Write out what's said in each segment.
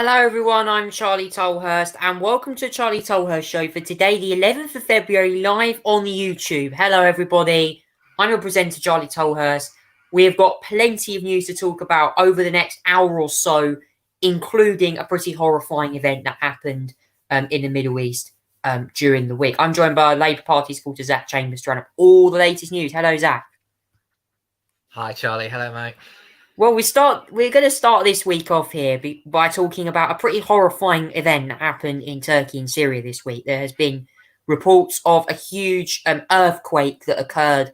Hello everyone, I'm Charlie Tolhurst and welcome to Charlie Tolhurst Show for today, the 11th of February, live on the YouTube. Hello everybody, I'm your presenter Charlie Tolhurst. We have got plenty of news to talk about over the next hour or so, including a pretty horrifying event that happened in the Middle East during the week. I'm joined by Labour Party supporter Zach Chambers to run up all the latest news. Hello Zach. Hi Charlie, hello mate. Well, we're going to start this week off here by talking about a pretty horrifying event that happened in Turkey and Syria this week. There has been reports of a huge earthquake that occurred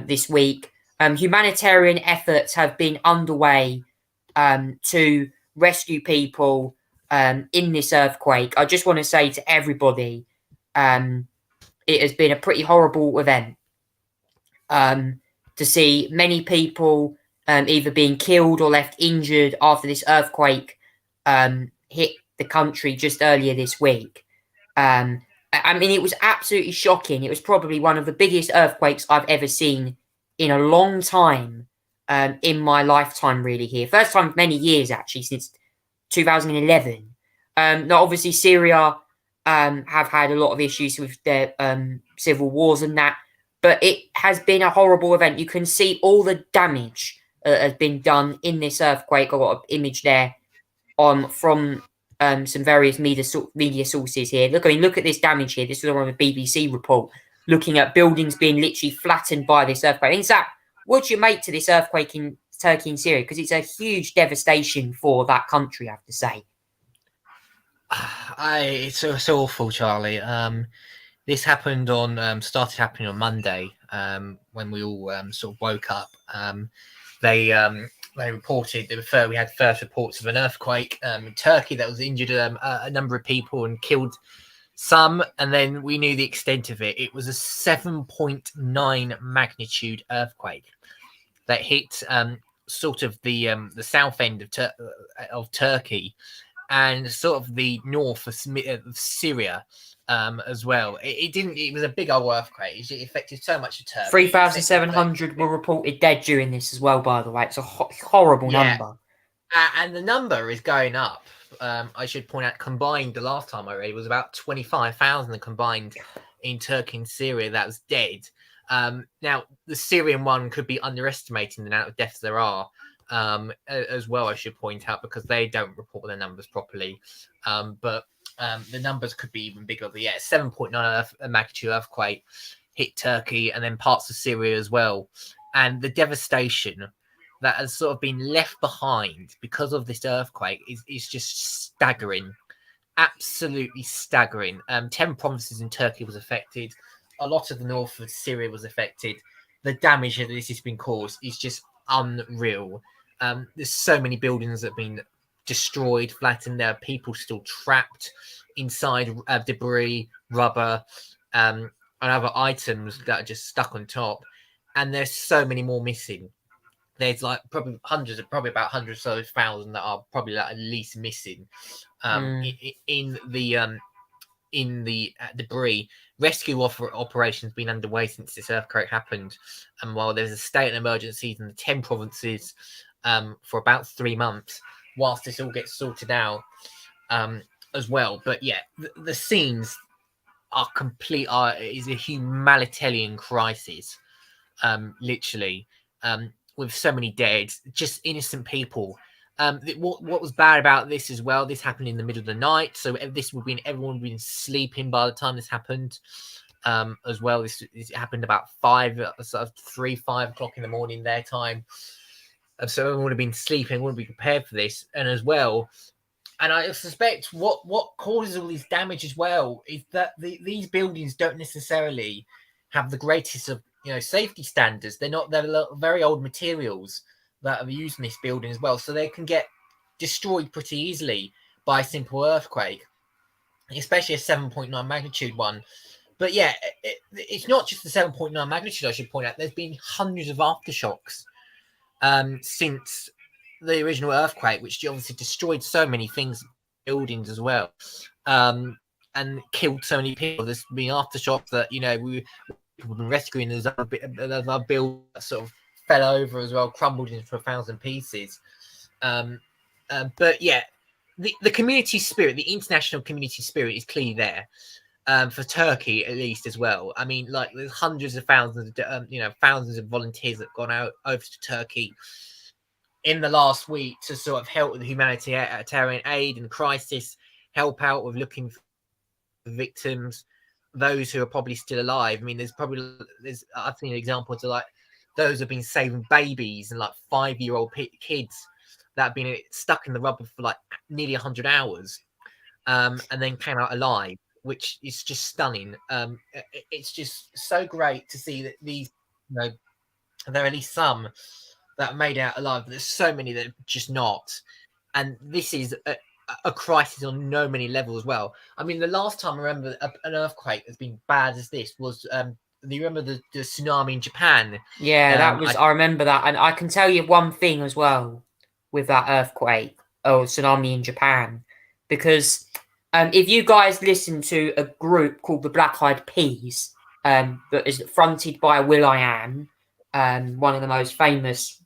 this week. Humanitarian efforts have been underway to rescue people in this earthquake. I just want to say to everybody, it has been a pretty horrible event to see many people either being killed or left injured after this earthquake hit the country just earlier this week. I mean, it was absolutely shocking. It was probably one of the biggest earthquakes I've ever seen in a long time in my lifetime, really, here. First time in many years, actually, since 2011. Now, obviously, Syria have had a lot of issues with their civil wars and that, but it has been a horrible event. You can see all the damage has been done in this earthquake. I've got an image there from some various media sources here. Look at this damage here. This was on a BBC report looking at buildings being literally flattened by this earthquake. In fact, what do you make to this earthquake in Turkey and Syria? Because it's a huge devastation for that country, I have to say. It's awful, Charlie. This happened started happening on Monday when we all sort of woke up. They reported we had first reports of an earthquake in Turkey that was injured a number of people and killed some, and then we knew the extent of it. It was a 7.9 magnitude earthquake that hit sort of the south end of Turkey and sort of the north of Syria. As well. It was a big old earthquake. It affected so much of Turkey. 3,700 were reported dead during this as well, by the way. It's a horrible number. And the number is going up. I should point out, combined, the last time I read, it was about 25,000 combined in Turkey and Syria that was dead. Now, the Syrian one could be underestimating the amount of deaths there are as well, I should point out, because they don't report their numbers properly. But the numbers could be even bigger. But yeah, 7.9 magnitude earthquake hit Turkey and then parts of Syria as well. And the devastation that has sort of been left behind because of this earthquake is just staggering. Absolutely staggering. 10 provinces in Turkey was affected. A lot of the north of Syria was affected. The damage that this has been caused is just unreal. There's so many buildings that have been destroyed, flattened. There are people still trapped inside debris, rubber, and other items that are just stuck on top. And there's so many more missing. There's like probably about hundreds of thousand that are probably like at least missing in the debris. Rescue operations been underway since this earthquake happened, and while there's a state of emergency in the 10 provinces for about 3 months, whilst this all gets sorted out as well. But yeah, the scenes are complete. Is a humanitarian crisis, literally, with so many dead, just innocent people. What was bad about this as well? This happened in the middle of the night, so everyone would been sleeping by the time this happened. As well, this happened about 5 o'clock in the morning their time. So everyone would have been sleeping, wouldn't be prepared for this. And as well, and I suspect what causes all this damage as well is that these buildings don't necessarily have the greatest of safety standards. They're very old materials that are used in this building as well, so they can get destroyed pretty easily by a simple earthquake, especially a 7.9 magnitude one. But yeah, it's not just the 7.9 magnitude, I should point out. There's been hundreds of aftershocks since the original earthquake, which obviously destroyed so many things, buildings as well, and killed so many people. There's been aftershocks that we've been rescuing. There's a building that sort of fell over as well, crumbled into 1,000 pieces. But yeah, the community spirit, the international community spirit, is clearly there. For Turkey at least as well. I mean, like there's hundreds of thousands, thousands of volunteers that have gone out over to Turkey in the last week to sort of help with humanitarian aid and crisis, help out with looking for victims, those who are probably still alive. I mean, I've seen examples of like those have been saving babies and like 5-year-old kids that have been stuck in the rubble for like nearly 100 hours, and then came out alive, which is just stunning. It's just so great to see that these, there are at least some that are made out alive, but there's so many that are just not. And this is a crisis on no many levels as well. I mean, the last time I remember an earthquake that's been bad as this was, do you remember the tsunami in Japan? Yeah, I remember that. And I can tell you one thing as well with that earthquake or tsunami in Japan, because if you guys listen to a group called the Black Eyed Peas, that is fronted by will.i.am, one of the most famous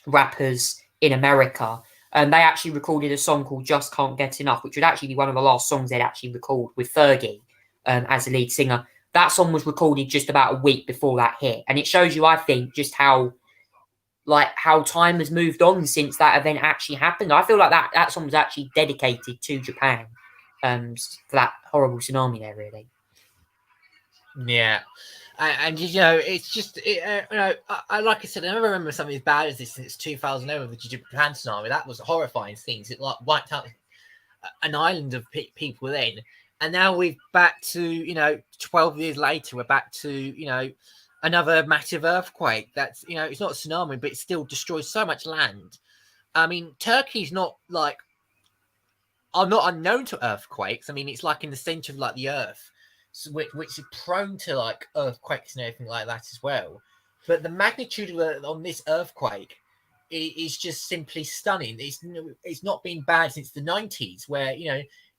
rappers in America, and they actually recorded a song called Just Can't Get Enough, which would actually be one of the last songs they'd actually record with Fergie as the lead singer. That song was recorded just about a week before that hit, and it shows you, I think, just how time has moved on since that event actually happened. I feel like that song was actually dedicated to Japan, for that horrible tsunami there, really. Yeah. And it's just I like I said, I never remember something as bad as this since 2011 with the Japan tsunami. That was horrifying things. It like wiped out an island of people then, and now we're back to 12 years later. We're back to another massive earthquake. That's it's not a tsunami, but it still destroys so much land. I mean, Turkey's not not unknown to earthquakes. I mean, it's like in the center of like the earth, which is prone to like earthquakes and everything like that as well. But the magnitude on this earthquake is just simply stunning. It's not been bad since the 90s, where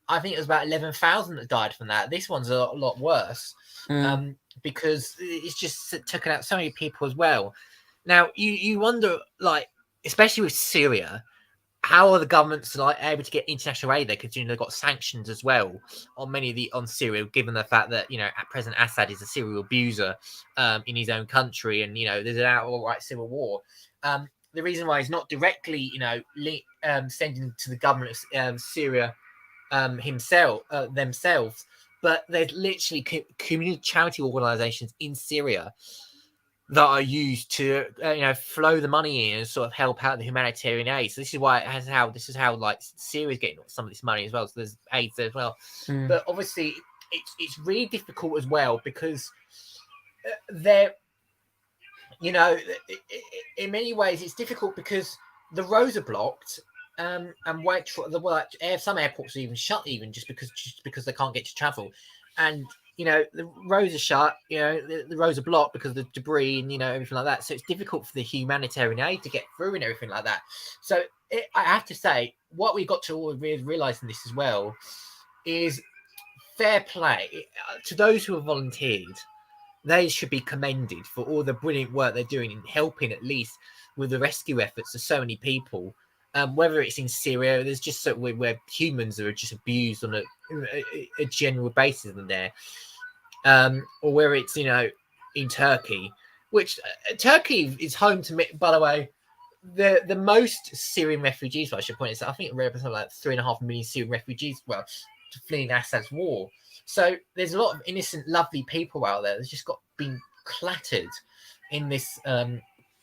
I think it was about 11,000 that died from that. This one's a lot worse, because it's just taken out so many people as well. Now you wonder, like, especially with Syria, how are the governments able to get international aid there? Because they've got sanctions as well on Syria, given the fact that President Assad is a serial abuser in his own country, and there's an outright civil war. The reason why he's not directly sending to the government of Syria themselves, but there's literally community charity organizations in Syria that are used to flow the money in and sort of help out the humanitarian aid. So this is how like Syria's getting some of this money as well. So there's aid there as well. But obviously it's really difficult as well, because they're in many ways it's difficult because the roads are blocked, and some airports are even shut just because they can't get to travel, and the roads are shut, the roads are blocked because of the debris and, everything like that. So it's difficult for the humanitarian aid to get through and everything like that. So I have to say, what we got to all realize in this as well is fair play to those who have volunteered. They should be commended for all the brilliant work they're doing in helping, at least with the rescue efforts of so many people. Whether it's in Syria, there's just where humans are just abused on a general basis in there. Or where it's in Turkey, which Turkey is home to, by the way, the most Syrian refugees. I should point this out. I think it represents like 3.5 million Syrian refugees, fleeing Assad's war. So there's a lot of innocent, lovely people out there that's just been clattered in this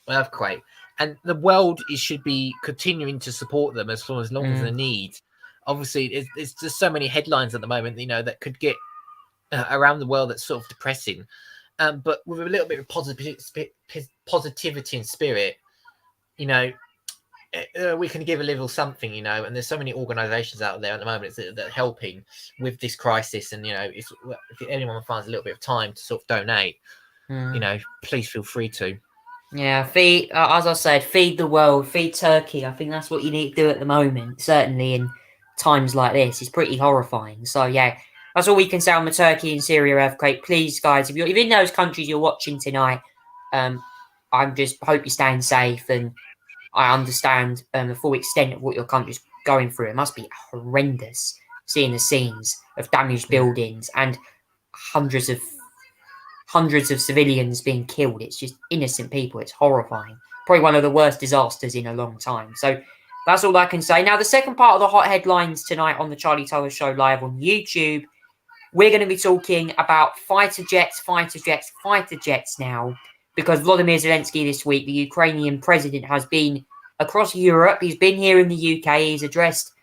earthquake, and the world should be continuing to support them as long as they need. Obviously, it's just so many headlines at the moment, that could get around the world that's sort of depressing, but with a little bit of positivity and spirit, we can give a little something, and there's so many organizations out there at the moment that are helping with this crisis, and if anyone finds a little bit of time to sort of donate, please feel free to. Yeah, feed, as I said, feed the world, feed Turkey. I think that's what you need to do at the moment, certainly in times like this. It's pretty horrifying. So yeah, that's all we can say on the Turkey and Syria earthquake. Please, guys, if you're in those countries you're watching tonight, I just hope you're staying safe, and I understand the full extent of what your country's going through. It must be horrendous seeing the scenes of damaged buildings and hundreds of civilians being killed. It's just innocent people. It's horrifying. Probably one of the worst disasters in a long time. So that's all I can say. Now, the second part of the hot headlines tonight on the Charlie Tolhurst Show live on YouTube, we're going to be talking about fighter jets now, because Volodymyr Zelensky this week, the Ukrainian president, has been across Europe. He's been here in the UK. He's addressed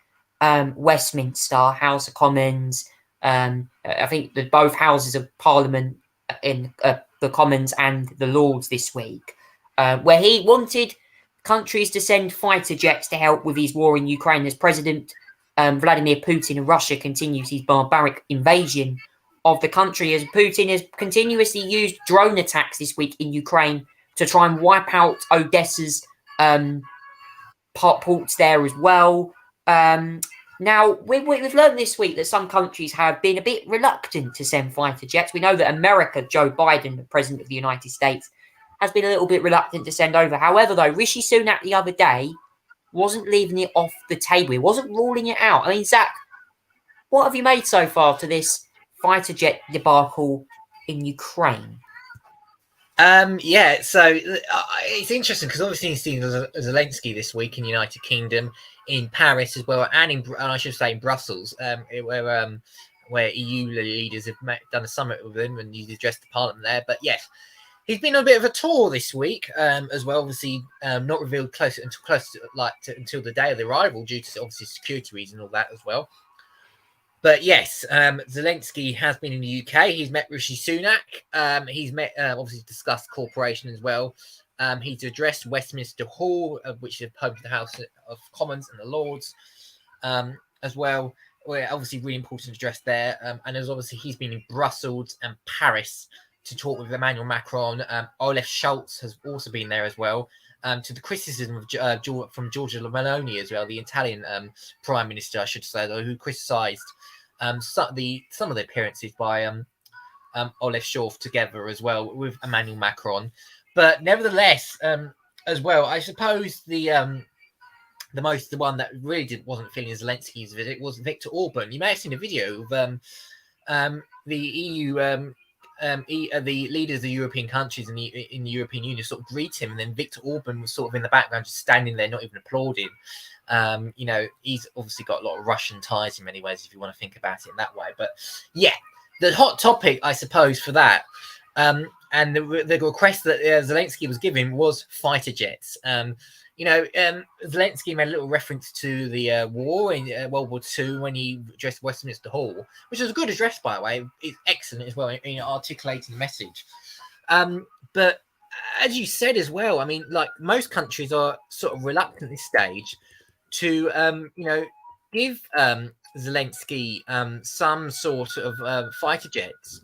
Westminster, House of Commons, I think both houses of Parliament in the Commons and the Lords this week, where he wanted countries to send fighter jets to help with his war in Ukraine as President Vladimir Putin of Russia continues his barbaric invasion of the country, as Putin has continuously used drone attacks this week in Ukraine to try and wipe out Odessa's ports there as well. Now, we've learned this week that some countries have been a bit reluctant to send fighter jets. We know that America, Joe Biden, the President of the United States, has been a little bit reluctant to send over. However, though, Rishi Sunak the other day wasn't leaving it off the table. He wasn't ruling it out. I mean, Zach, what have you made so far to this fighter jet debacle in Ukraine? Yeah, so it's interesting because obviously you've seen Zelensky this week in the United Kingdom, in Paris as well, and I should say in Brussels, where EU leaders have done a summit with him, and he's addressed the parliament there. But yes, he's been on a bit of a tour this week as well. Obviously, not revealed until the day of the arrival due to obviously security reasons and all that as well. But yes, Zelensky has been in the UK. He's met Rishi Sunak. He's met, obviously, discussed cooperation as well. He's addressed Westminster Hall, which is home to the House of Commons and the Lords, as well. Well, obviously, really important to address there. And as obviously, he's been in Brussels and Paris to talk with Emmanuel Macron. Olaf Scholz has also been there as well. To the criticism of from Giorgia Meloni as well, the Italian Prime Minister, I should say, though, who criticised some of the appearances by Olaf Scholz together as well with Emmanuel Macron. But nevertheless, as well, I suppose the one that really wasn't feeling Zelensky's visit was Viktor Orban. You may have seen a video of the EU. The leaders of the European countries in the European Union sort of greet him, and then Viktor Orban was sort of in the background, just standing there, not even applauding. He's obviously got a lot of Russian ties in many ways, if you want to think about it in that way. But yeah, the hot topic, I suppose, for that, and the request that Zelensky was giving was fighter jets. Zelensky made a little reference to the war in World War II when he addressed Westminster Hall, which was a good address, by the way. It's excellent as well in articulating the message. But as you said as well, I mean, like most countries are sort of reluctant at this stage to, give Zelensky some sort of fighter jets,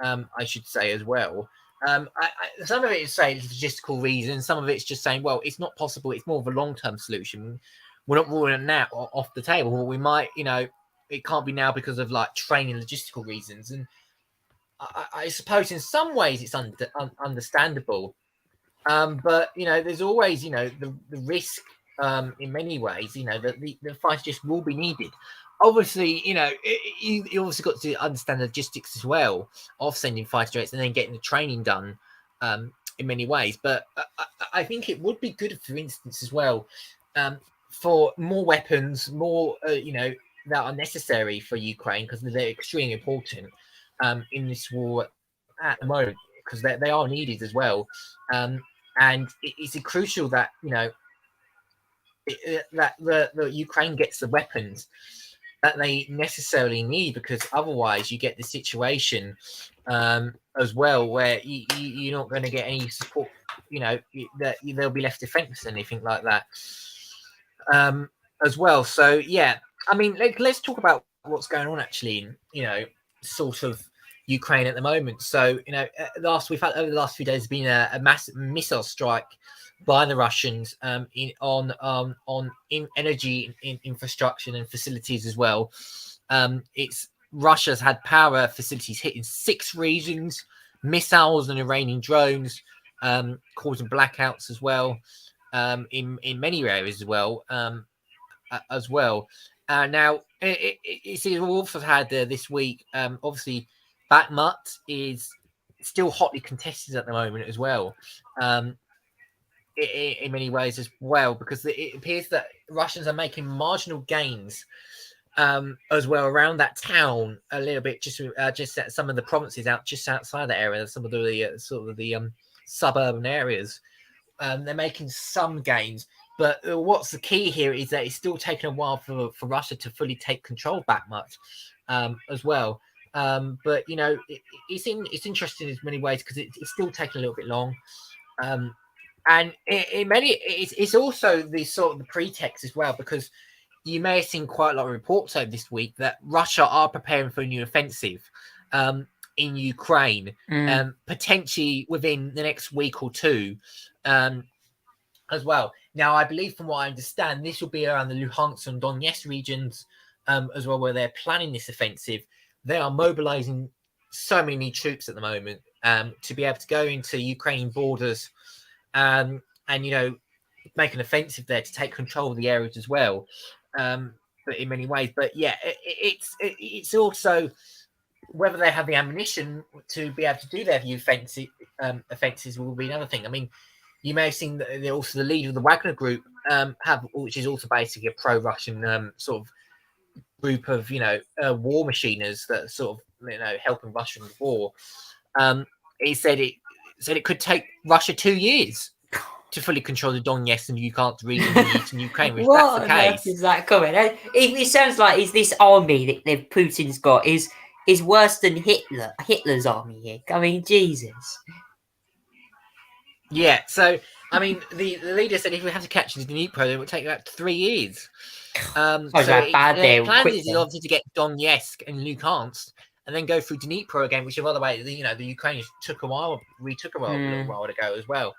I should say as well. Some of it is saying it's logistical reasons. Some of it's just saying, well, it's not possible. It's more of a long-term solution. We're not ruling it now off the table. Well, we might, it can't be now because of like training logistical reasons. And I suppose in some ways it's understandable. But, there's always, the risk in many ways, that the fighter just will be needed. Obviously, you also got to understand the logistics as well of sending fighter jets and then getting the training done in many ways. But I think it would be good, for instance, as well, for more weapons, more, that are necessary for Ukraine, because they're extremely important in this war at the moment, because they are needed as well. And it's crucial that, that the Ukraine gets the weapons that they necessarily need, because otherwise you get the situation as well where you're not going to get any support, that they'll be left defenseless and anything like that as well. So yeah, I mean, let's talk about what's going on actually in sort of Ukraine at the moment. So over the last few days, there's been a massive missile strike by the Russians on energy infrastructure and facilities as well. Russia's had power facilities hit in 6 regions, missiles and Iranian drones causing blackouts as well in many areas as well. as well. Now, it's also had this week, obviously, Bakhmut is still hotly contested at the moment as well, in many ways as well, because it appears that Russians are making marginal gains as well around that town a little bit, just at some of the provinces just outside that area, some of the sort of the suburban areas. They're making some gains, but what's the key here is that it's still taking a while for Russia to fully take control of Bakhmut as well. But it's interesting in many ways because it's still taking a little bit long. And in many, it's also the sort of the pretext as well, because you may have seen quite a lot of reports over this week that Russia are preparing for a new offensive in Ukraine, potentially within the next week or two as well. Now, I believe from what I understand, this will be around the Luhansk and Donetsk regions as well, where they're planning this offensive. They are mobilizing so many troops at the moment to be able to go into Ukrainian borders and make an offensive there to take control of the areas as well. But in many ways, but yeah, it's also whether they have the ammunition to be able to do their offensives will be another thing. I mean, you may have seen that also the leader of the Wagner group which is also basically a pro-Russian sort of group of war machiners that sort of helping Russia in the war. He said it could take Russia 2 years to fully control the Donetsk and Luhansk region in eastern Ukraine. If that's the case, is that coming? It sounds like this army that Putin's got is worse than Hitler's army here. I mean, Jesus. Yeah. So I mean, the leader said if we have to catch the Dnipro, it would take about 3 years. So the plan is obviously to get Donetsk and Luhansk, and then go through Dnipro again, which, by the way, the Ukrainians retook a while a while ago as well.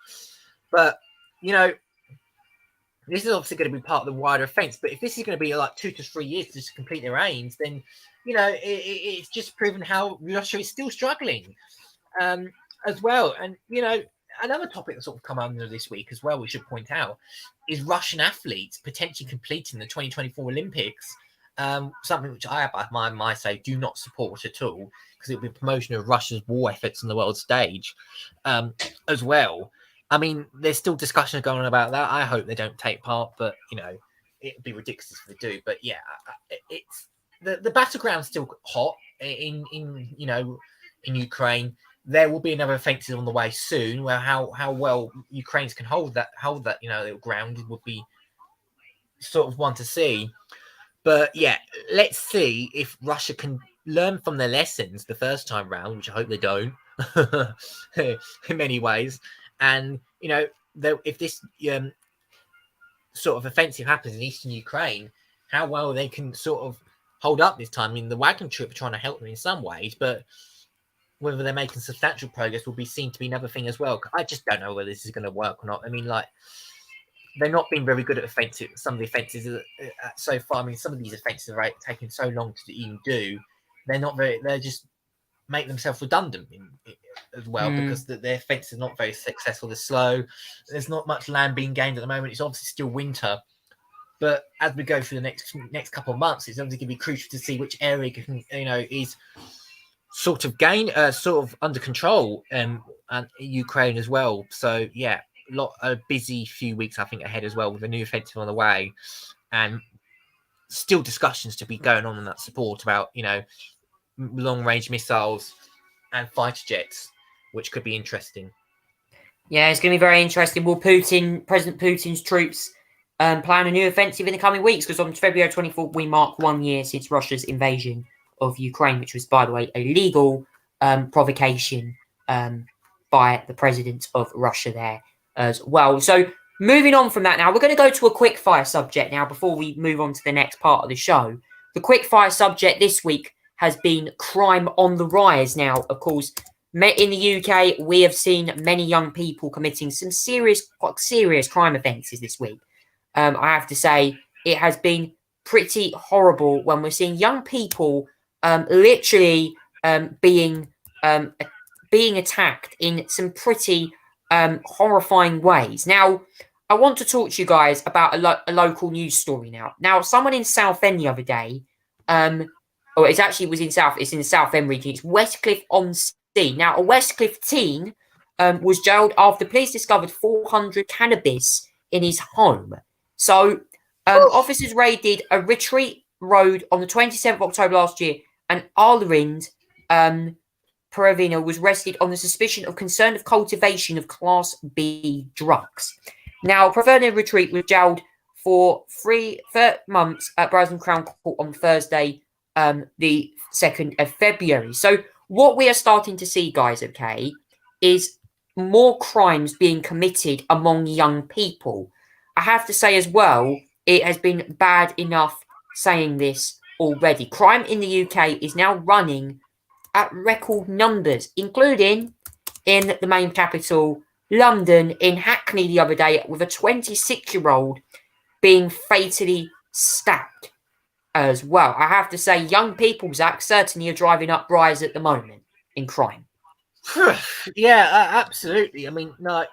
But this is obviously going to be part of the wider offense. But if this is going to be like 2 to 3 years to complete their aims, then it's just proven how Russia is still struggling as well. And another topic that's sort of come under this week as well, we should point out, is Russian athletes potentially completing the 2024 Olympics. Something which I might say do not support at all, because it will be a promotion of Russia's war efforts on the world stage as well. I mean, there's still discussions going on about that. I hope they don't take part, but it'd be ridiculous if they do. But yeah, it's the battleground's still hot in Ukraine. There will be another offensive on the way soon. Where how well Ukrainians can hold that ground would be sort of one to see. But yeah, let's see if Russia can learn from their lessons the first time round, which I hope they don't in many ways. And if this sort of offensive happens in eastern Ukraine, how well they can sort of hold up this time. I mean, the Wagner troop are trying to help them in some ways, but whether they're making substantial progress will be seen to be another thing as well. I just don't know whether this is going to work or not. I mean, they've not been very good at some of the offences so far. I mean, some of these offences are taking so long to even do. They're just make themselves redundant as well, because their offences are not very successful. They're slow. There's not much land being gained at the moment. It's obviously still winter. But as we go through the next couple of months, it's obviously going to be crucial to see which area is sort of under control and Ukraine as well. So yeah, a busy few weeks I think ahead as well, with a new offensive on the way, and still discussions to be going on in that support about long range missiles and fighter jets, which could be interesting. Yeah, it's going to be very interesting. Will President Putin's troops plan a new offensive in the coming weeks? Because on February 24th, we mark 1 year since Russia's invasion of Ukraine, which was, by the way, a legal provocation by the president of Russia there as well. So moving on from that now, we're going to go to a quick fire subject now before we move on to the next part of the show. The quick fire subject this week has been crime on the rise. Now, of course, in the UK, we have seen many young people committing some quite serious crime offences this week. I have to say, it has been pretty horrible when we're seeing young people literally being attacked in some pretty horrifying ways. Now, I want to talk to you guys about a local news story now. Now, someone in Southend the other day, or it's actually was in South. It's in the Southend region. It's Westcliff-on-Sea. Now, a Westcliff teen was jailed after police discovered 400 cannabis in his home. So, officers raided a retreat road on the 27th of October last year, and Arlerind Peravina was arrested on the suspicion of concern of cultivation of Class B drugs. Now, Peravina Retreat was jailed for 3 months at Browson Crown Court on Thursday, the 2nd of February. So, what we are starting to see, guys, okay, is more crimes being committed among young people. I have to say as well, it has been bad enough saying this already. Crime in the UK is now running at record numbers, including in the main capital, London, in Hackney the other day, with a 26-year-old being fatally stabbed as well. I have to say, young people, Zach, certainly are driving up rise at the moment in crime. Yeah, absolutely. I mean, no,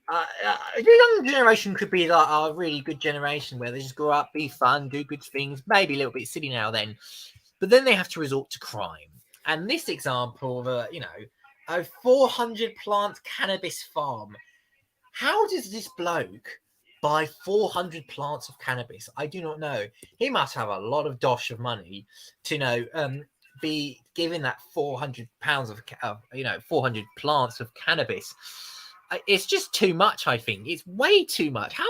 the young generation could be like a really good generation where they just grow up, be fun, do good things, maybe a little bit silly now then, but then they have to resort to crime. And this example of a 400 plant cannabis farm. How does this bloke buy 400 plants of cannabis? I do not know. He must have a lot of dosh of money to be given that 400 pounds of 400 plants of cannabis. It's just too much. I think it's way too much. How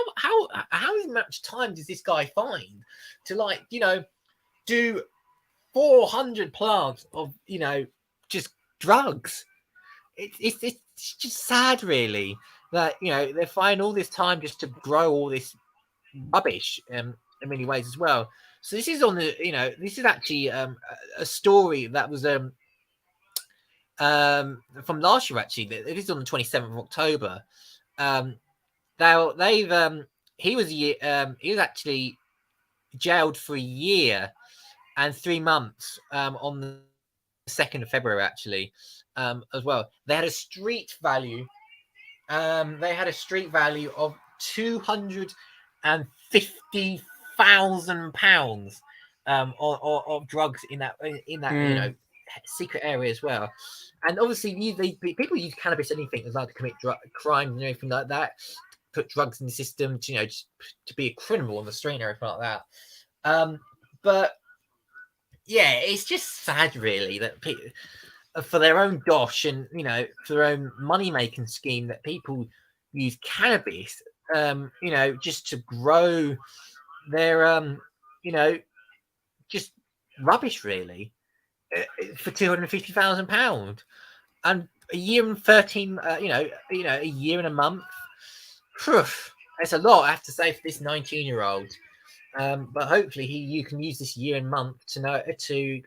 much time does this guy find to do 400 plants of just drugs? It's just sad, really, that they find all this time just to grow all this rubbish in many ways as well. So this is on the this is actually a story that was from last year. Actually, it is on the 27th of October. He was actually jailed for a year and 3 months on the 2nd of February, actually, as well. They had a street value. They had a street value of £250,000 of drugs in that secret area as well. And obviously, people use cannabis anything as like to commit crimes and anything like that. Put drugs in the system to to be a criminal on the street and everything like that. But yeah, it's just sad, really, that people, for their own dosh and for their own money making scheme, that people use cannabis, just to grow their just rubbish, really, for £250,000 and a year and 13, a year and a month. It's a lot, I have to say, for this 19-year-old. But hopefully you can use this year and month to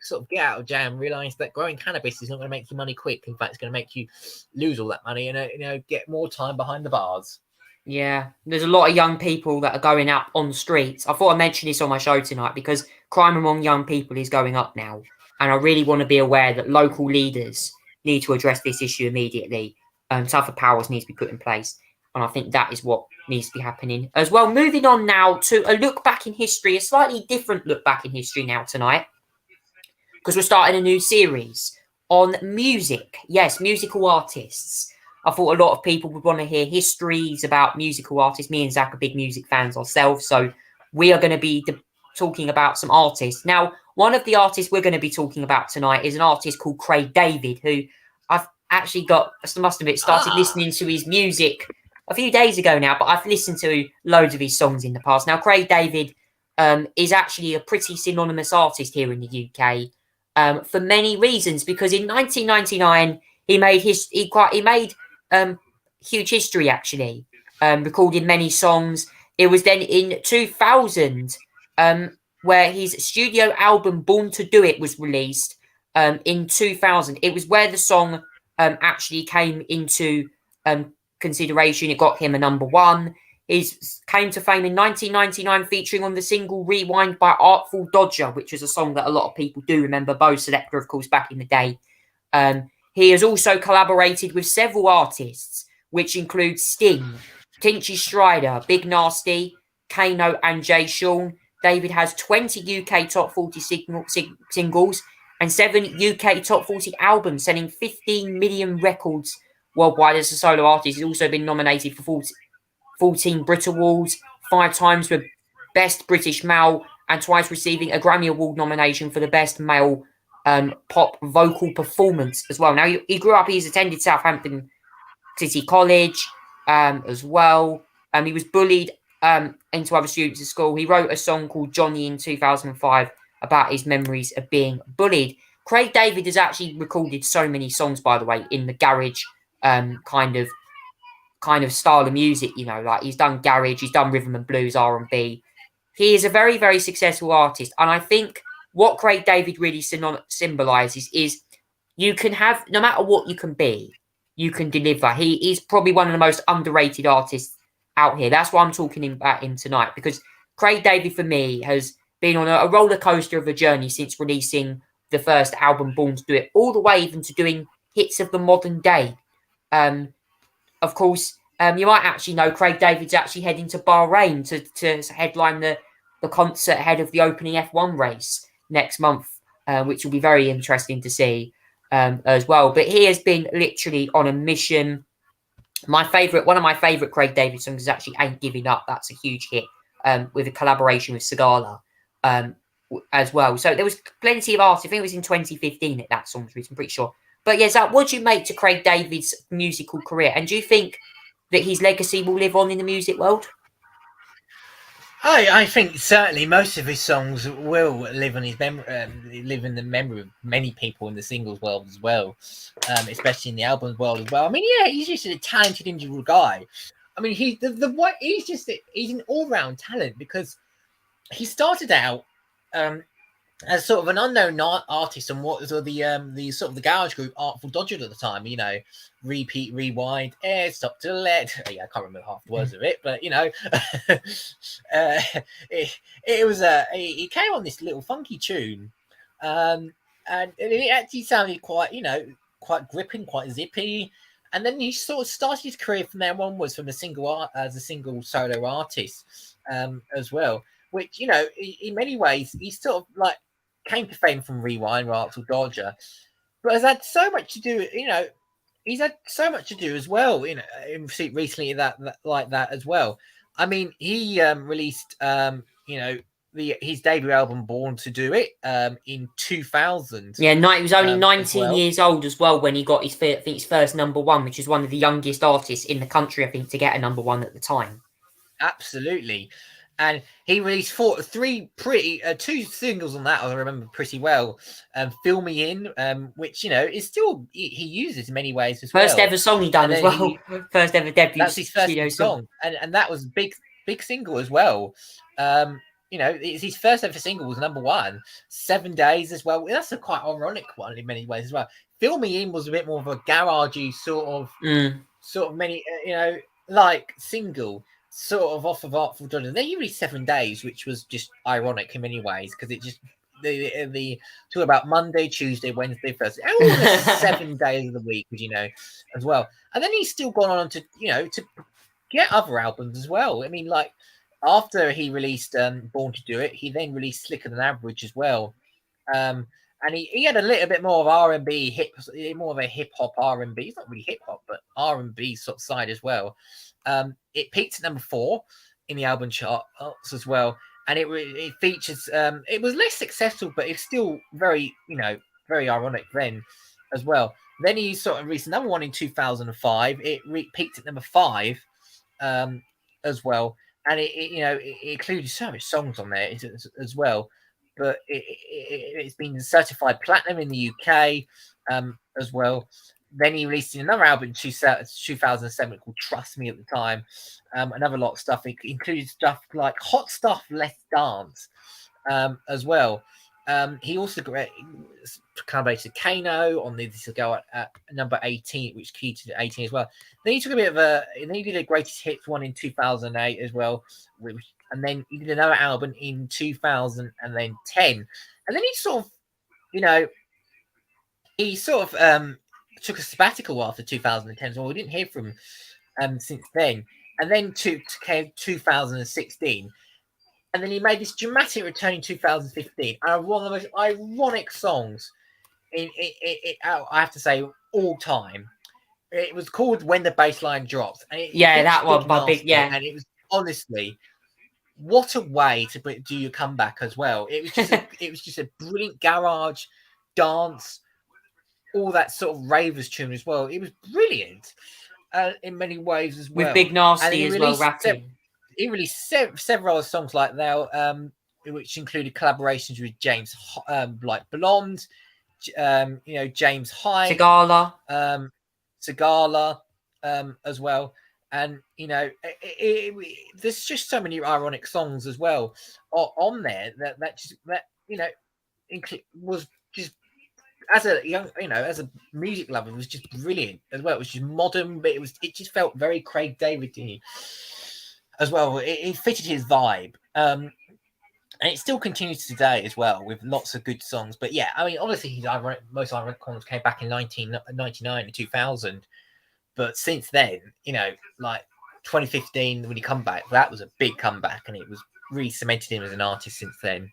sort of get out of jail and realise that growing cannabis is not going to make you money quick. In fact, it's going to make you lose all that money and get more time behind the bars. Yeah, there's a lot of young people that are going out on the streets. I thought I'd mention this on my show tonight because crime among young people is going up now. And I really want to be aware that local leaders need to address this issue immediately. Tougher powers need to be put in place. And I think that is what needs to be happening as well. Moving on now to a look back in history, a slightly different look back in history now tonight, because we're starting a new series on music. Yes, musical artists. I thought a lot of people would want to hear histories about musical artists. Me and Zach are big music fans ourselves, so we are going to be talking about some artists. Now, one of the artists we're going to be talking about tonight is an artist called Craig David, who I've actually started listening to his music a few days ago now, but I've listened to loads of his songs in the past. Now, Craig David is actually a pretty synonymous artist here in the UK for many reasons, because in 1999 he made huge history, actually, recording many songs. It was then in 2000 where his studio album Born to Do It was released in 2000. It was where the song actually came into consideration. It got him a #1. He came to fame in 1999 featuring on the single Rewind by Artful Dodger, which was a song that a lot of people do remember. Bo Selector, of course, back in the day. He has also collaborated with several artists, which include Sting, Tinchy Strider, Big Nasty, Kano, and Jay Sean. David has 20 UK top 40 singles and 7 UK top 40 albums, selling 15 million records worldwide as a solo artist. He's also been nominated for 14 Brit Awards, 5 times for Best British Male, and twice receiving a Grammy Award nomination for the Best Male Pop Vocal Performance as well. Now, he grew up, he's attended Southampton City College as well. He was bullied into other students at school. He wrote a song called Johnny in 2005 about his memories of being bullied. Craig David has actually recorded so many songs, by the way, in the garage kind of style of music. You know, like he's done garage, he's done rhythm and blues, R&B. He is a very, very successful artist, and I think what Craig David really symbolises is you can have, no matter what you can be, you can deliver. He is probably one of the most underrated artists out here. That's why I'm talking about him tonight, because Craig David, for me, has been on a roller coaster of a journey since releasing the first album, Born to Do It, all the way even to doing hits of the modern day. Of course, you might actually know Craig David's actually heading to Bahrain to headline the concert ahead of the opening F1 race next month, which will be very interesting to see as well. But he has been literally on a mission. One of my favourite Craig David songs is actually Ain't Giving Up. That's a huge hit with a collaboration with Sigala as well. So there was plenty of artists. I think it was in 2015 that song was released, I'm pretty sure. But yeah, Zach, what do you make to Craig David's musical career? And do you think that his legacy will live on in the music world? I think certainly most of his songs will live on his live in the memory of many people in the singles world as well, especially in the albums world as well. I mean, yeah, he's just a talented individual guy. I mean, he's an all round talent, because he started out as sort of an unknown artist on what was the sort of the garage group Artful Dodger at the time. You know, repeat, rewind, stop to let. Yeah, I can't remember half the words of it, but you know, it was he came on this little funky tune, and it actually sounded quite, you know, quite gripping, quite zippy. And then he sort of started his career from there onwards from as a single solo artist as well. Which, you know, in many ways, he's sort of like came to fame from Rewind, Artful Dodger, but has had so much to do. You know, he's had so much to do as well. You know, recently that like that as well. I mean, he released you know, his debut album Born to Do It in 2000. Yeah, he was only 19 well. years old as well when he got his first number one, which is one of the youngest artists in the country, I think, to get a number one at the time. Absolutely. And he released two singles on that I remember pretty well. Fill Me In, which, you know, is still he uses in many ways as First well. ever song he done as well. First ever debut. That's his first song, and that was big single as well. You know, it's his first ever single was number one. 7 Days as well. That's a quite ironic one in many ways as well. Fill Me In was a bit more of a garagey sort of many, you know, like single. Sort of off of Artful Dodger. Then you released 7 Days, which was just ironic in many ways, because it just the talk about Monday, Tuesday, Wednesday, Thursday, all the 7 days of the week, you know, as well. And then he's still gone on to, you know, to get other albums as well. I mean, like after he released Born to Do It, he then released Slicker Than Average as well. And he had a little bit more of R&B, more of a hip hop R&B. It's not really hip hop, but R&B sort of side as well. It peaked at number 4 in the album charts as well, and it features. It was less successful, but it's still very, you know, very ironic then as well. Then he sort of released another one in 2005. It peaked at number 5 as well, and it you know, it included so many songs on there as well. But it's been certified platinum in the UK as well. Then he released another album in 2007 called Trust Me at the time. Another lot of stuff. It included stuff like Hot Stuff, Let's Dance as well. He also collaborated Kano on This Will Go at number 18, which keyed to 18 as well. Then he took a bit of then he did a Greatest Hits one in 2008 as well. And then he did another album in 2010. And then he sort of, you know, took a sabbatical after 2010, so we didn't hear from him since then. and then came 2016, and then he made this dramatic return in 2015. And one of the most ironic songs I have to say, all time. It was called "When the Bassline Drops," and it Yeah, featured that Big one, but big, Nasty, yeah. and it was honestly, what a way to do your comeback as well. It was just it was just a brilliant garage dance, all that sort of ravers tune as well. It was brilliant in many ways as With well. Big And then Nasty as well, rapping. he released several other songs like that, which included collaborations with James, like Blonde, James Hype, Tagala. Sagala, as well. And there's just so many ironic songs as well on there that was just, as a young, as a music lover, it was just brilliant as well. It was just modern, but it just felt very Craig David-y as well. It fitted his vibe. And it still continues today as well, with lots of good songs. But yeah, I mean, obviously his most ironic songs came back in 1999 and 2000. But since then, like 2015, when he come back, that was a big comeback, and it was really cemented him as an artist since then.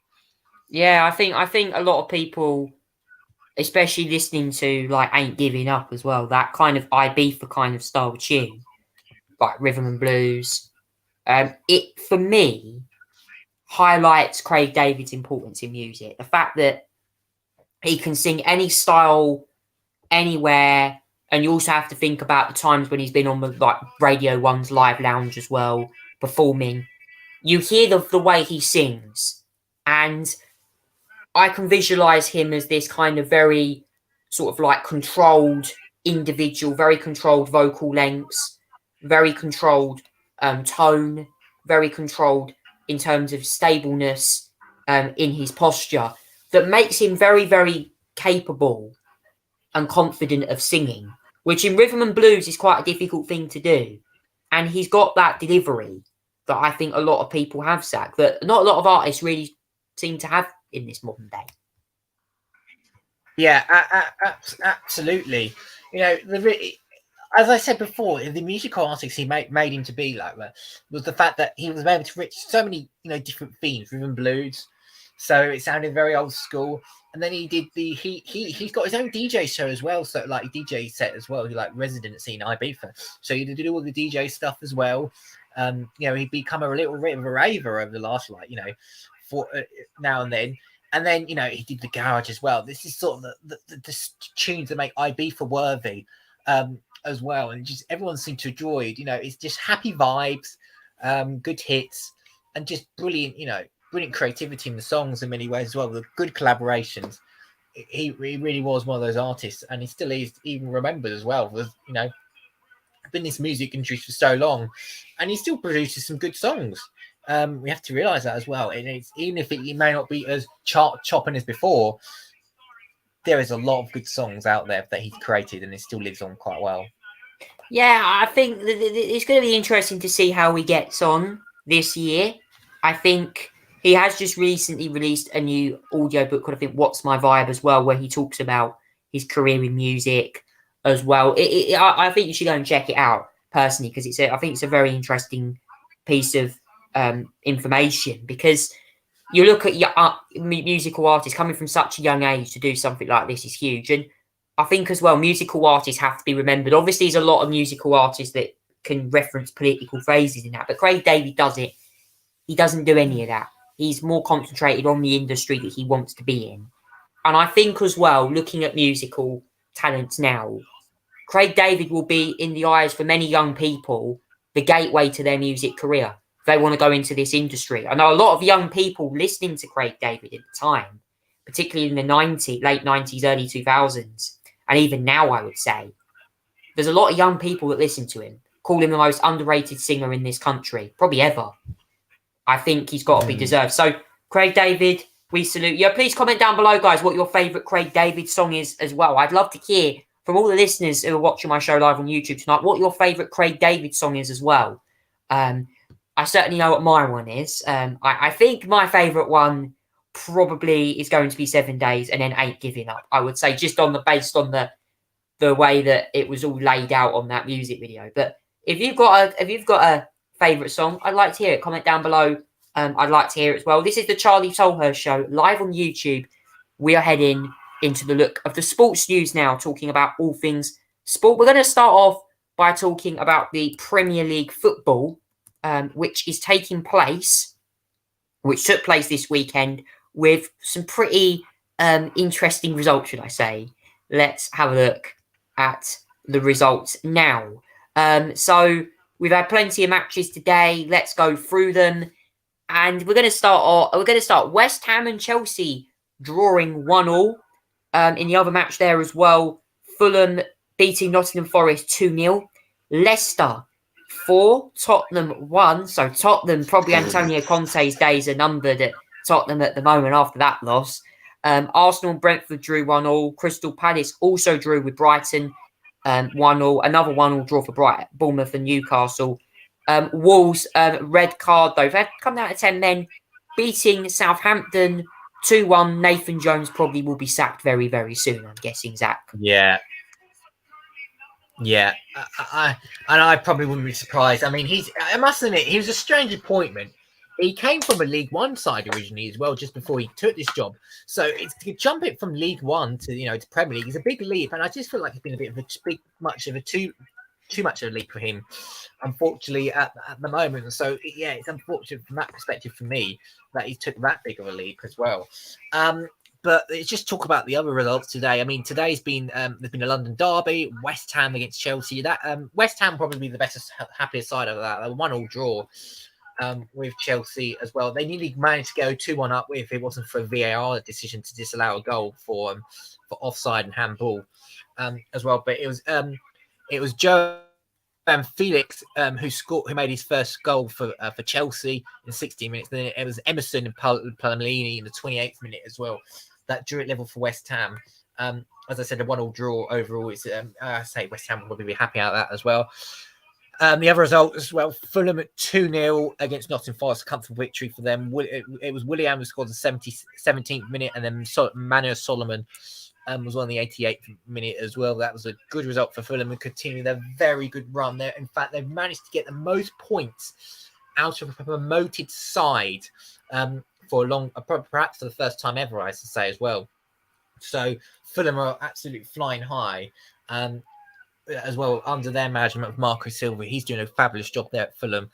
Yeah, I think a lot of people, especially listening to like Ain't Giving Up as well, that kind of Ibiza kind of style tune, like rhythm and blues. It, for me, highlights Craig David's importance in music. The fact that he can sing any style, anywhere, and you also have to think about the times when he's been on the like Radio 1's Live Lounge as well, performing. You hear the way he sings, and I can visualize him as this kind of very sort of like controlled individual, very controlled vocal lengths, very controlled tone, very controlled in terms of stableness in his posture, that makes him very, very capable and confident of singing, which in rhythm and blues is quite a difficult thing to do. And he's got that delivery that I think a lot of people have, Zach, that not a lot of artists really seem to have in this modern day. Yeah, absolutely. As I said before, the musical artist he made him to be like that was the fact that he was able to reach so many, different themes, rhythm blues. So it sounded very old school. And then he did he's got his own DJ show as well. So like DJ set as well, like residency in Ibiza. So he did all the DJ stuff as well. He'd become a little bit of a raver over the last, for now and then. And then, he did the garage as well. This is sort of the tunes that make Ibiza worthy as well. And just everyone seemed to enjoy it. It's just happy vibes, good hits, and just brilliant, brilliant creativity in the songs in many ways as well, with good collaborations. He really was one of those artists, and he still is even remembered as well. With, been in this music industry for so long, and he still produces some good songs. We have to realize that as well. And it's, even if it may not be as chopping as before, there is a lot of good songs out there that he's created, and it still lives on quite well. Yeah, I think it's going to be interesting to see how he gets on this year. I think he has just recently released a new audiobook called, I think, What's My Vibe as well, where he talks about his career in music as well. I think you should go and check it out personally, because I think it's a very interesting piece of information, because you look at musical artists coming from such a young age to do something like this is huge. And I think as well, musical artists have to be remembered. Obviously, there's a lot of musical artists that can reference political phrases in that, but Craig David does it. He doesn't do any of that. He's more concentrated on the industry that he wants to be in. And I think as well, looking at musical talents now, Craig David will be, in the eyes for many young people, the gateway to their music career. If they want to go into this industry. I know a lot of young people listening to Craig David at the time, particularly in the late 90s, early 2000s, and even now, I would say, there's a lot of young people that listen to him, call him the most underrated singer in this country, probably ever. I think he's got to be deserved. So, Craig David, we salute you. Please comment down below, guys, what your favourite Craig David song is as well. I'd love to hear from all the listeners who are watching my show live on YouTube tonight, what your favourite Craig David song is as well. I certainly know what my one is. I think my favourite one probably is going to be 7 Days and then Ain't Giving Up. I would say, just based on the way that it was all laid out on that music video. But if you've got favourite song? I'd like to hear it. Comment down below. I'd like to hear it as well. This is the Charlie Tolhurst Show, live on YouTube. We are heading into the look of the sports news now, talking about all things sport. We're going to start off by talking about the Premier League football, which is taking place, which took place this weekend, with some pretty interesting results, should I say. Let's have a look at the results now. So we've had plenty of matches today. Let's go through them. And we're going to start West Ham and Chelsea drawing 1-1. In the other match there as well, Fulham beating Nottingham Forest 2-0. Leicester 4, Tottenham 1. So Tottenham, probably Antonio Conte's days are numbered at Tottenham at the moment after that loss. Arsenal and Brentford drew 1-1. Crystal Palace also drew with Brighton 1-1. Another 1-1 draw for Bournemouth and Newcastle. Wolves, red card though. They've come out of 10 men, beating Southampton 2-1. Nathan Jones probably will be sacked very, very soon, I'm guessing, Zach. Yeah. I probably wouldn't be surprised. I mean, I must admit, he was a strange appointment. He came from a League One side originally as well, just before he took this job. So to jump it from League One to to Premier League is a big leap, and I just feel like it's been a bit of too much of a leap for him, unfortunately, at the moment. So yeah, it's unfortunate from that perspective for me that he took that big of a leap as well. But let's just talk about the other results today. I mean, today's been there's been a London derby, West Ham against Chelsea. That West Ham probably the best, happiest side of that. A 1-1 draw with Chelsea as well. They nearly managed to go 2-1 up if it wasn't for a VAR decision to disallow a goal for offside and handball as well. But it was Joe and Felix who made his first goal for Chelsea in 16 minutes. Then it was Emerson and Palomini in the 28th minute as well. That drew it level for West Ham. As I said, a 1-1 draw overall. It's I say West Ham will probably be happy out of that as well. The other result as well, Fulham at 2-0 against Nottingham Forest, comfortable victory for them. It was Willian who scored the 17th minute, and then Manu Solomon was on the 88th minute as well. That was a good result for Fulham and continue their very good run there. In fact, they've managed to get the most points out of a promoted side for perhaps for the first time ever, I should say as well. So Fulham are absolutely flying high. As well, under their management of Marco Silva. He's doing a fabulous job there at Fulham.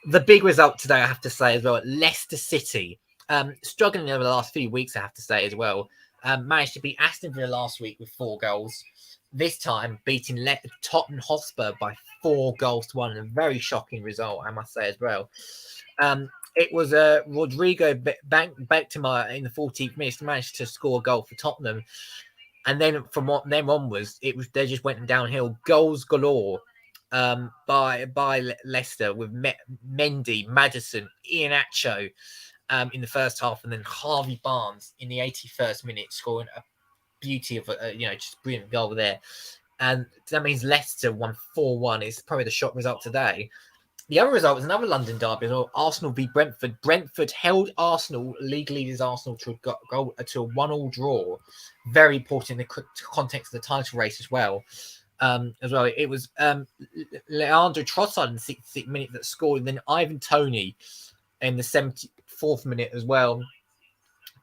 The big result today, I have to say as well, Leicester City. Struggling over the last few weeks, I have to say as well. Managed to beat Aston Villa last week with 4 goals. This time, beating Tottenham Hotspur by 4-1. A very shocking result, I must say as well. It was Rodrigo Bectimer in the 14th minute managed to score a goal for Tottenham. And then from then onwards, they just went downhill. Goals galore by Leicester with Mendy, Maddison, Iheanacho in the first half, and then Harvey Barnes in the 81st minute scoring a beauty of just brilliant goal there. And that means Leicester won 4-1. It's probably the shock result today. The other result was another London derby. Arsenal v Brentford. Brentford held Arsenal, league leaders Arsenal, to a 1-1 draw. Very important in the context of the title race as well. It was Leandro Trossard in the 66th minute that scored, and then Ivan Toney in the 74th minute as well.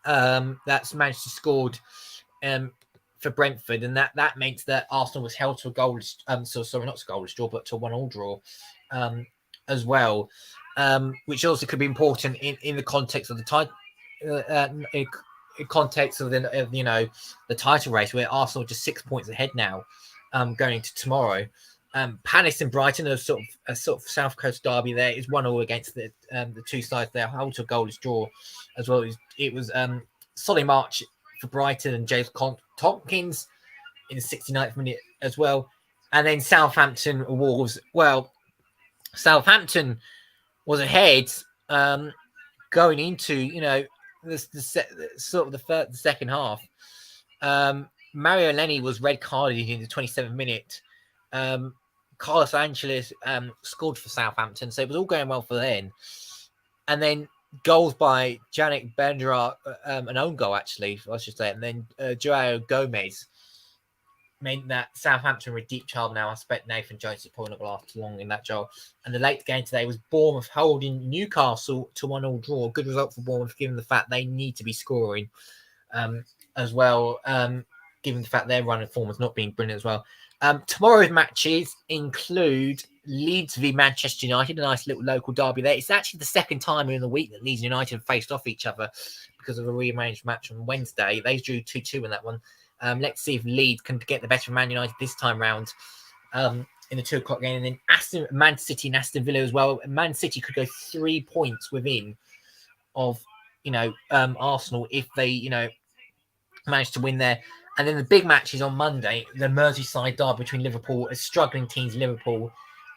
That's managed to score for Brentford, and that meant that Arsenal was held to a goalless. Not to a goalless draw, but to a 1-1 draw. As well, which also could be important in the context of the title, in context of the title race, where Arsenal are just 6 points ahead now, going into tomorrow. Palace and Brighton are sort of South Coast derby. There is 1-1 against the two sides there. Held to a goalless draw as well. It was Solly March for Brighton and James Tompkins in the 69th minute as well, and then Southampton Wolves. Well, Southampton was ahead going into the second half. Mario Lenny was red carded in the 27th minute. Carlos Angeles scored for Southampton, so it was all going well for them. And then goals by Janik Bendera, an own goal actually, I should say, and then Joao Gomez meant that Southampton were a deep child now. I expect Nathan Jones to probably not last long in that job. And the late game today was Bournemouth holding Newcastle to 1-1 draw. Good result for Bournemouth, given the fact they need to be scoring as well, given the fact their run of form has not been brilliant as well. Tomorrow's matches include Leeds v Manchester United, a nice little local derby there. It's actually the second time in the week that Leeds United have faced off each other because of a rearranged match on Wednesday. They drew 2-2 in that one. Let's see if Leeds can get the better of Man United this time round in the 2 o'clock game. And then Man City and Aston Villa as well. Man City could go 3 points within of, Arsenal if they, manage to win there. And then the big match is on Monday, the Merseyside derby between Liverpool, a struggling teams, Liverpool,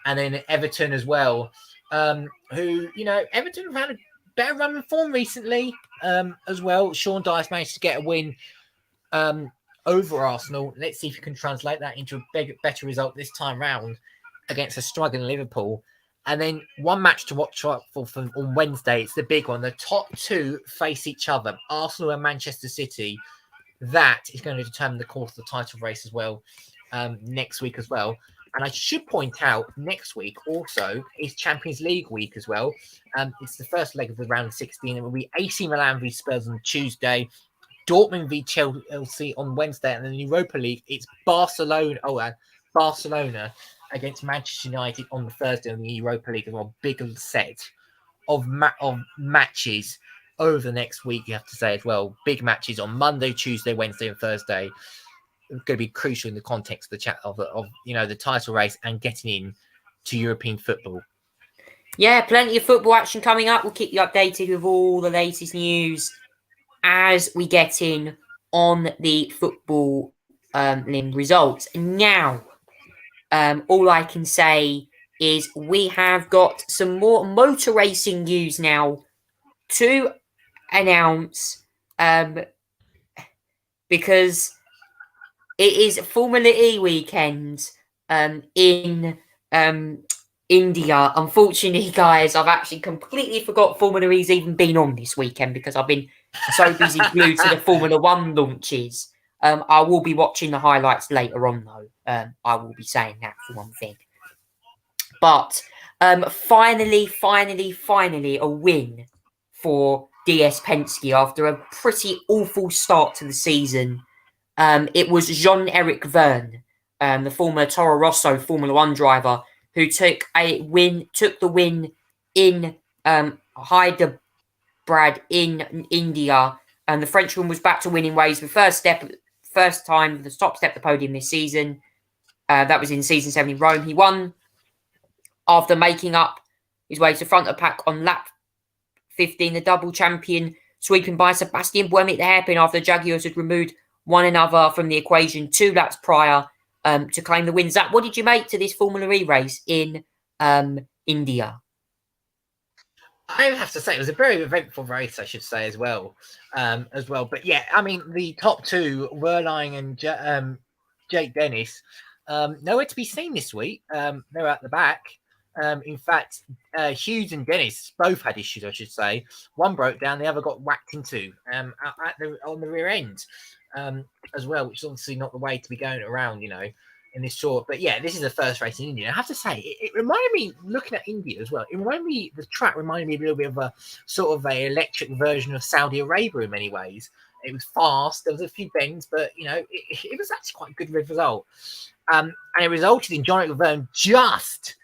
and then Everton as well, who, Everton have had a better run of form recently as well. Sean Dyche managed to get a win over Arsenal. Let's see if you can translate that into a better result this time round against a struggling Liverpool. And then one match to watch for on Wednesday. It's the big one. The top 2 face each other, Arsenal and Manchester City. That is going to determine the course of the title race as well next week as well. And I should point out next week also is Champions League week as well. It's the first leg of the round of 16. It will be AC Milan v Spurs on Tuesday, Dortmund v Chelsea on Wednesday, and then the Europa League, it's Barcelona against Manchester United on the Thursday in the Europa League as well. Big set of matches over the next week, you have to say as well. Big matches on Monday, Tuesday, Wednesday, and Thursday. It's going to be crucial in the context of the title race and getting in to European football. Yeah, plenty of football action coming up. We'll keep you updated with all the latest news as we get in on the football results. Now, all I can say is we have got some more motor racing news now to announce because it is Formula E weekend in India. Unfortunately, guys, I've actually completely forgot Formula E's even been on this weekend because I've been so busy glued to the Formula One launches. I will be watching the highlights later on, though. I will be saying that for one thing. But finally, a win for DS Penske after a pretty awful start to the season. It was Jean-Eric Vergne, the former Toro Rosso Formula One driver, who took the win in Hyderabad in India. And the Frenchman was back to winning ways for first time, the top step the podium this season. That was in season 7 in Rome. He won after making up his way to the front of the pack on lap 15, the double champion, sweeping by Sebastian Buemi at the hairpin after the Jaguars had removed one another from the equation 2 laps prior to claim the win. Zach, what did you make to this Formula E race in India? I have to say it was a very eventful race, I should say, as well. But yeah, I mean, the top 2, Wehrlein and Jake Dennis, nowhere to be seen this week. They're at the back. In fact, Hughes and Dennis both had issues, I should say. One broke down, the other got whacked into on the rear end as well, which is obviously not the way to be going around, in this short. But yeah, this is the first race in India. I have to say, it reminded me, looking at India as well, the track reminded me a little bit of a sort of a electric version of Saudi Arabia in many ways. It was fast, there was a few bends, but, it was actually quite a good result. And it resulted in Jean-Eric Vergne just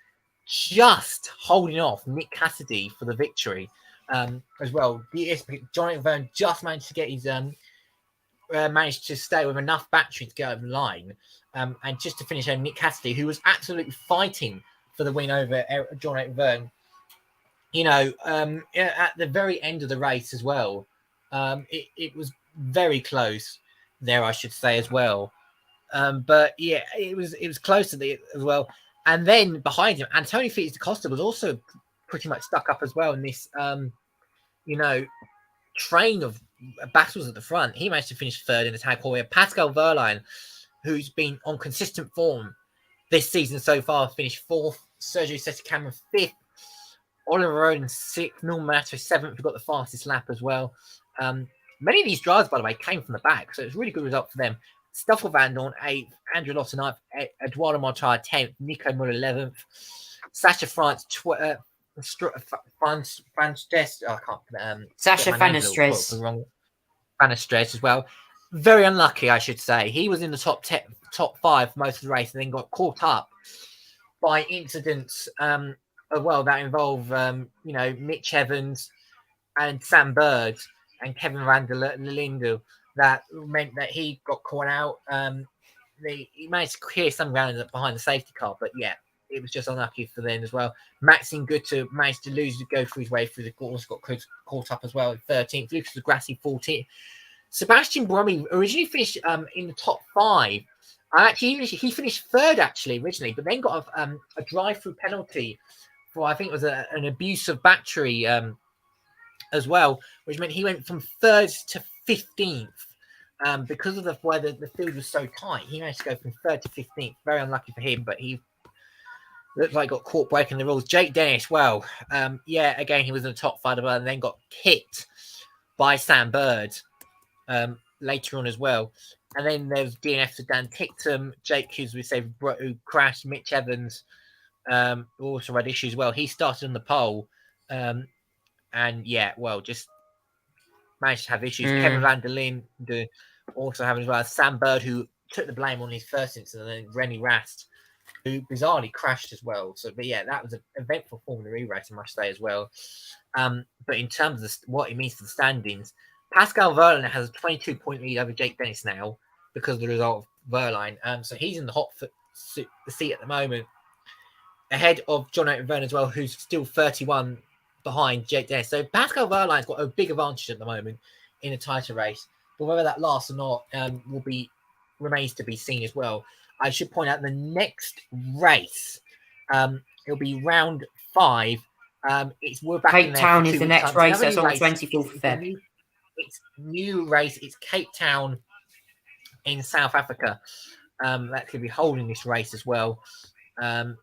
holding off Nick Cassidy for the victory as well. Jean-Eric Vergne just managed to get his managed to stay with enough battery to get over the line and just to finish over Nick Cassidy, who was absolutely fighting for the win over Jean-Eric Vergne. At the very end of the race as well, it was very close there, I should say, as well. But yeah, it was close to the as well. And then behind him, Antonio Felix da Costa was also pretty much stuck up as well in this, train of battles at the front. He managed to finish 3rd in the tag hall. Pascal Wehrlein, who's been on consistent form this season so far, finished 4th. Sergio Seticameron 5th. Oliver Roden 6th. Norman Matter 7th. We got the fastest lap as well. Many of these drivers, by the way, came from the back, so it's a really good result for them. Stoffel Van Dorn 8th, Andrew Lawson 9th, Eduardo Mortara 10th, Nico Muller 11th, Sasha France Sasha Fanestres Fanestres. wrong. Fanestres as well. Very unlucky, I should say. He was in the top 5 for most of the race, and then got caught up by incidents as well that involve Mitch Evans and Sam Bird and Kevin van der Linde. That meant that he got caught out. He managed to clear some ground behind the safety car, but yeah, it was just unlucky for them as well. Maxine Gutter managed to go through his way through the course, got caught up as well in 13th. Lucas Grassi 14th. Sebastian Brummy originally finished in the top 5. He finished 3rd actually originally, but then got a drive-through penalty for, I think it was an abuse of battery as well, which meant he went from 3rd to 15th. Because of the way the field was so tight, he managed to go from 3rd to 15th. Very unlucky for him, but he looks like he got caught breaking the rules. Jake Dennis, well, again, he was in the top 5 and then got kicked by Sam Bird later on as well. And then there's DNF to Dan Tictum, Jake Hughes, who crashed, Mitch Evans, who also had issues as well. He started on the pole. Just managed to have issues. Kevin van der Linde also having as well. Sam Bird, who took the blame on his first incident, and then Rennie Rast, who bizarrely crashed as well. So, but yeah, that was an eventful Formula E race, I must say, as well. But in terms of what it means for the standings, Pascal Wehrlein has a 22-point lead over Jake Dennis now because of the result of Wehrlein. So he's in the hot seat at the moment, ahead of John O'Byrne as well, who's still 31 behind Jake Dennis. So Pascal Wehrlein's got a big advantage at the moment in a tighter race. But whether that lasts or not remains to be seen as well. I should point out the next race, it'll be round 5. We're back Cape in there Town for is 2 the weeks' next time. race. That's on the 24th of Feb. It's new race. It's Cape Town in South Africa. That's going to be holding this race as well. I'm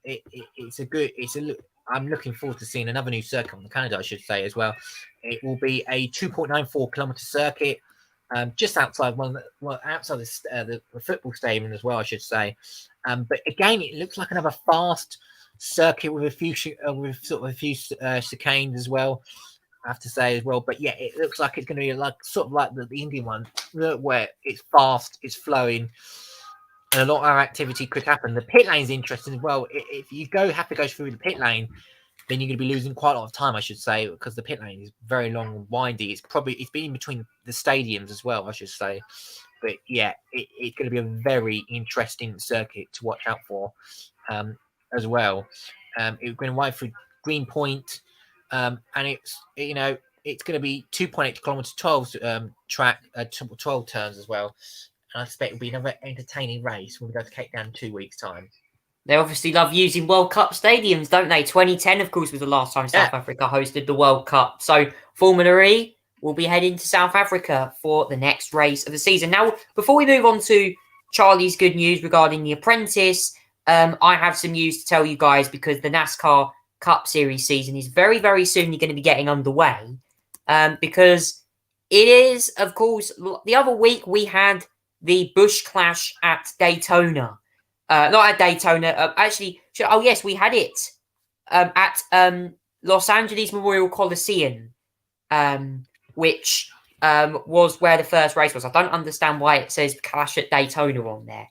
looking forward to seeing another new circuit on Canada, I should say, as well. It will be a 2.94 kilometer circuit, just outside the football stadium as well, I should say. But again, it looks like another fast circuit with a few chicanes as well, I have to say as well. But yeah, it looks like it's going to be like the Indian one, where it's fast, it's flowing, and a lot of activity could happen. The pit lane is interesting as well. If you have to go through the pit lane, then you're going to be losing quite a lot of time, I should say, because the pit lane is very long and windy. It's been in between the stadiums as well, I should say. But yeah, it's going to be a very interesting circuit to watch out for as well. It's going to ride through Greenpoint, and it's going to be 2.8 kilometers, 12 track, 12 turns as well. And I expect it'll be another entertaining race when we go to Cape Town in 2 weeks' time. They obviously love using World Cup stadiums, don't they? 2010, of course, was the last time South Africa hosted the World Cup. So Formula E will be heading to South Africa for the next race of the season. Now, before we move on to Charlie's good news regarding The Apprentice, I have some news to tell you guys because the NASCAR Cup Series season is very, very soon going to be getting underway. Because it is, of course, the other week we had the Busch Clash at Daytona. Not at Daytona. We had it at Los Angeles Memorial Coliseum, which was where the first race was. I don't understand why it says Clash at Daytona on there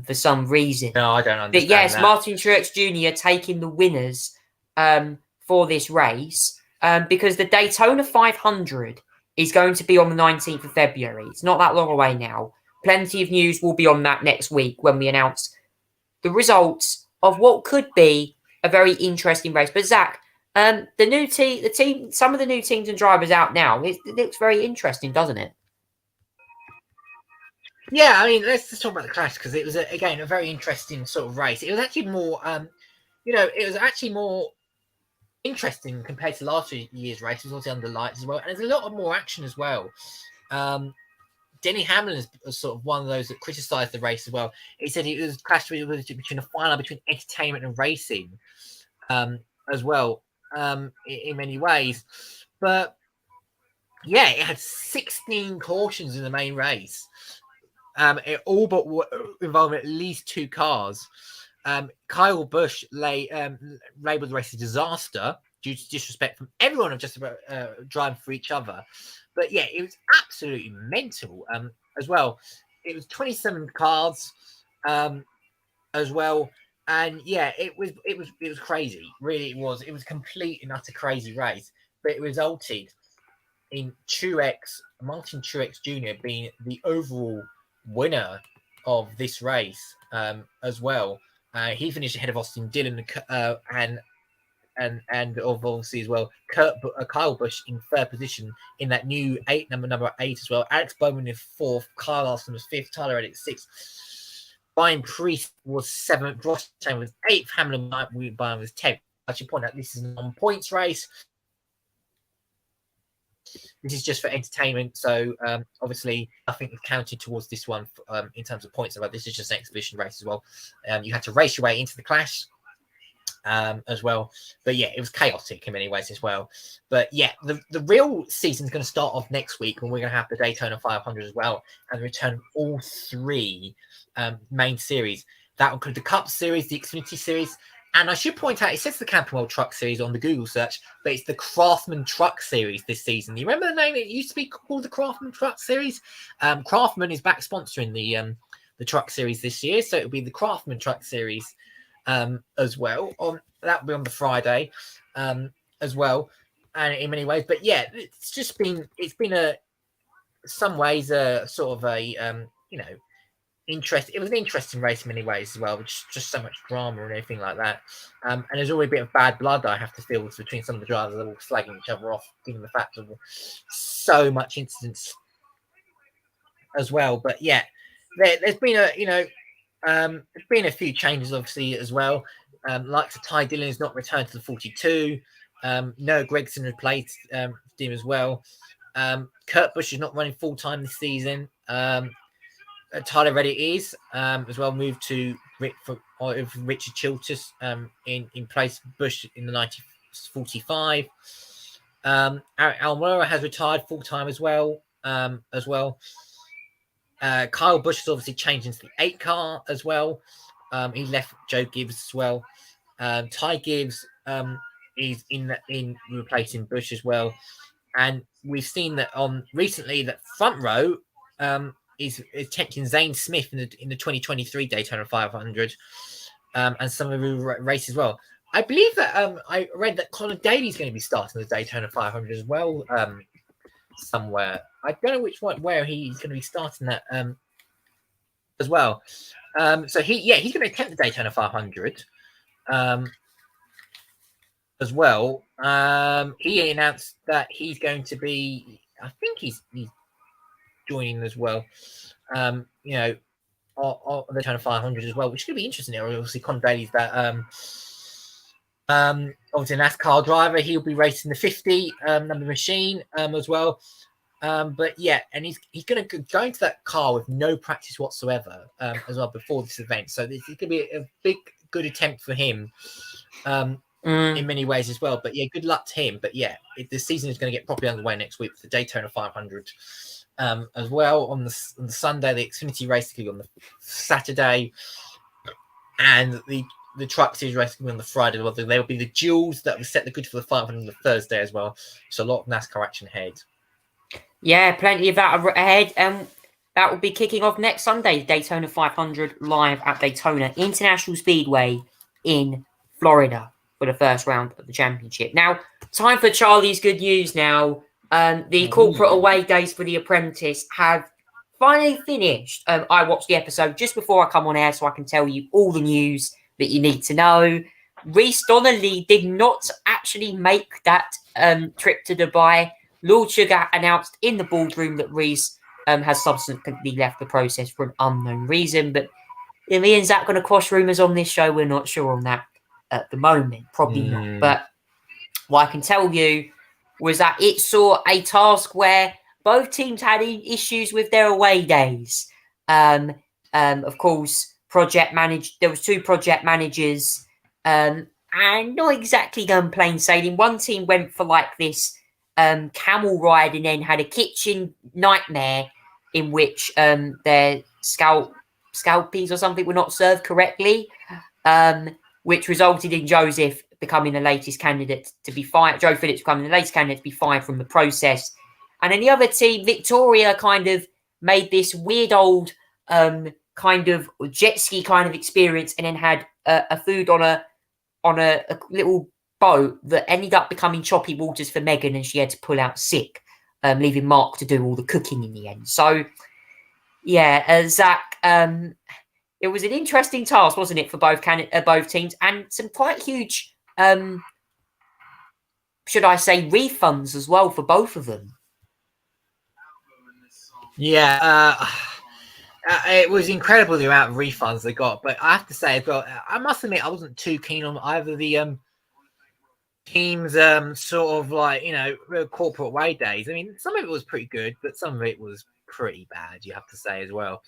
for some reason. No, I don't understand. But yes, that. Martin Truex Jr. taking the winners for this race because the Daytona 500 is going to be on the 19th of February. It's not that long away now. Plenty of news will be on that next week when we announce the results of what could be a very interesting race. But Zach, some of the new teams and drivers out now, it looks very interesting, doesn't it? Yeah, I mean, let's just talk about the Clash because it was again a very interesting sort of race. It was actually more, more interesting compared to last year's race. It was also under lights as well, and there's a lot of more action as well. Denny Hamlin is sort of one of those that criticised the race as well. He said it was clashed between a final between entertainment and racing as well in many ways. But yeah, it had 16 cautions in the main race. It all but involving at least 2 cars. Kyle Busch labelled the race a disaster due to disrespect from everyone of just about driving for each other. But yeah, it was absolutely mental as well. It was 27 cars as well. And yeah, it was crazy. Really, it was. It was complete and utter crazy race. But it resulted in Martin Truex Jr. being the overall winner of this race as well. He finished ahead of Austin Dillon and obviously as well Kyle Busch in third position in that new number 8 as well. Alex Bowman in fourth, Kyle Larson was fifth, Tyler Reddick sixth, Brian Priest was seventh, Ross Chang was eighth, Hamlin Byron was 10th. I should point out this is a non-points race. This is just for entertainment, so obviously nothing is counted towards this one in terms of points. But this is just an exhibition race as well. You had to race your way into the clash as well. But yeah, it was chaotic in many ways as well. But yeah, the real season is going to start off next week when we're going to have the Daytona 500 as well, and return all 3 main series. That will include the Cup Series, the Xfinity Series, and I should point out, it says the Camping World Truck Series on the Google search, but it's the Craftsman Truck Series this season. You remember the name? It used to be called the Craftsman Truck Series. Craftsman is back sponsoring the Truck Series this year, so it'll be the Craftsman Truck Series as well. That will be on the Friday as well, and in many ways. But yeah, it's been some ways a sort of a it was an interesting race in many ways as well, which just so much drama and everything like that. And there's always a bit of bad blood I have to feel with between some of the drivers that are all slagging each other off, given the fact of so much incidents as well. But yeah, there's been there's been a few changes obviously as well. Like Ty Dillon has not returned to the 42. Noah Gragson replaced him as well. Kurt Busch is not running full time this season. Tyler Reddick is as well moved to Richard Chiltis in place of Busch in the 1945. Eric Almirola has retired full time as well. Kyle Busch has obviously changed into the 8 car as well. He left Joe Gibbs as well. Ty Gibbs is in replacing Busch as well. And we've seen that recently that front row is tempting Zane Smith in the 2023 Daytona 500 and some of the races as well. I believe that I read that Conor Daly's going to be starting the Daytona 500 as well somewhere. I don't know which one, where he's going to be starting that as well. So he's going to attempt the Daytona 500 as well. He announced that he's going to be, I think he's joining as well. On the Daytona 500 as well, which is going to be interesting. Obviously, Conor Daly's that obviously a NASCAR driver. He'll be racing the 50 number machine as well. But yeah, and he's going to go into that car with no practice whatsoever as well before this event. So this is going to be a big, good attempt for him in many ways as well. But yeah, good luck to him. But yeah, the season is going to get properly underway next week with the Daytona 500 as well. On the Sunday, the Xfinity race will be on the Saturday, and the Truck Series race will be on the Friday. Well, there will be the duels that will set the good for the 500 on the Thursday as well. So a lot of NASCAR action ahead. Yeah, plenty of that ahead. And that will be kicking off next Sunday, Daytona 500 live at Daytona International Speedway in Florida for the first round of the championship. Now, time for Charlie's good news now. The corporate away days for The Apprentice have finally finished. I watched the episode just before I come on air so I can tell you all the news that you need to know. Reese Donnelly did not actually make that trip to Dubai. Lord Sugar announced in the boardroom that Reese has subsequently left the process for an unknown reason. But are me and Zach going to quash rumours on this show? We're not sure on that at the moment. Probably not. But what I can tell you was that it saw a task where both teams had issues with their away days. Of course, there was 2 project managers and not exactly going plain sailing. One team went for like this camel ride and then had a kitchen nightmare in which their scalpies or something were not served correctly, which resulted in Joseph becoming the latest candidate to be fired. Joe Phillips becoming the latest candidate to be fired from the process. And then the other team, Victoria, kind of made this weird old kind of jet ski kind of experience, and then had a food on a little boat that ended up becoming choppy waters for Megan, and she had to pull out sick, leaving Mark to do all the cooking in the end. So, yeah, Zach, it was an interesting task, wasn't it, for both teams, and some quite huge, should I say, refunds as well for both of them. Yeah, it was incredible the amount of refunds they got, but I have to say, I must admit, I wasn't too keen on either the teams, sort of like, corporate away days. I mean, some of it was pretty good, but some of it was pretty bad, you have to say as well.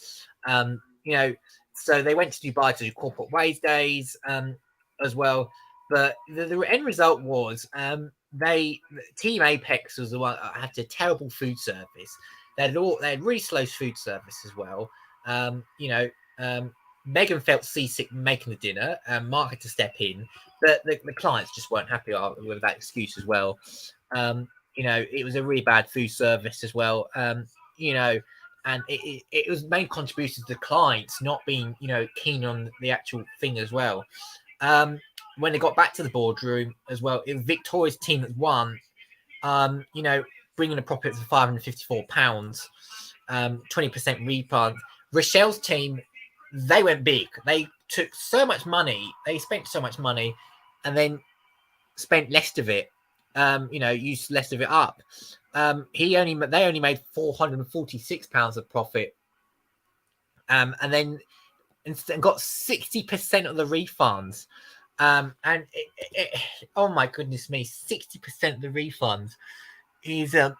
So they went to Dubai to do corporate ways days as well, but the end result was Team Apex was the one that had a terrible food service. They had really slow food service as well. Megan felt seasick making the dinner, and Mark had to step in, but the clients just weren't happy with that excuse as well. It was a really bad food service as well. And it was main contribution to the clients not being, keen on the actual thing as well. When they got back to the boardroom as well, it was Victoria's team that won. Bringing a profit of £554, 20% refund. Rochelle's team, they went big. They took so much money. They spent so much money, and then spent less of it. Used less of it up. They only made £446 of profit. And then got 60% of the refunds. And oh my goodness me, 60% of the refunds is a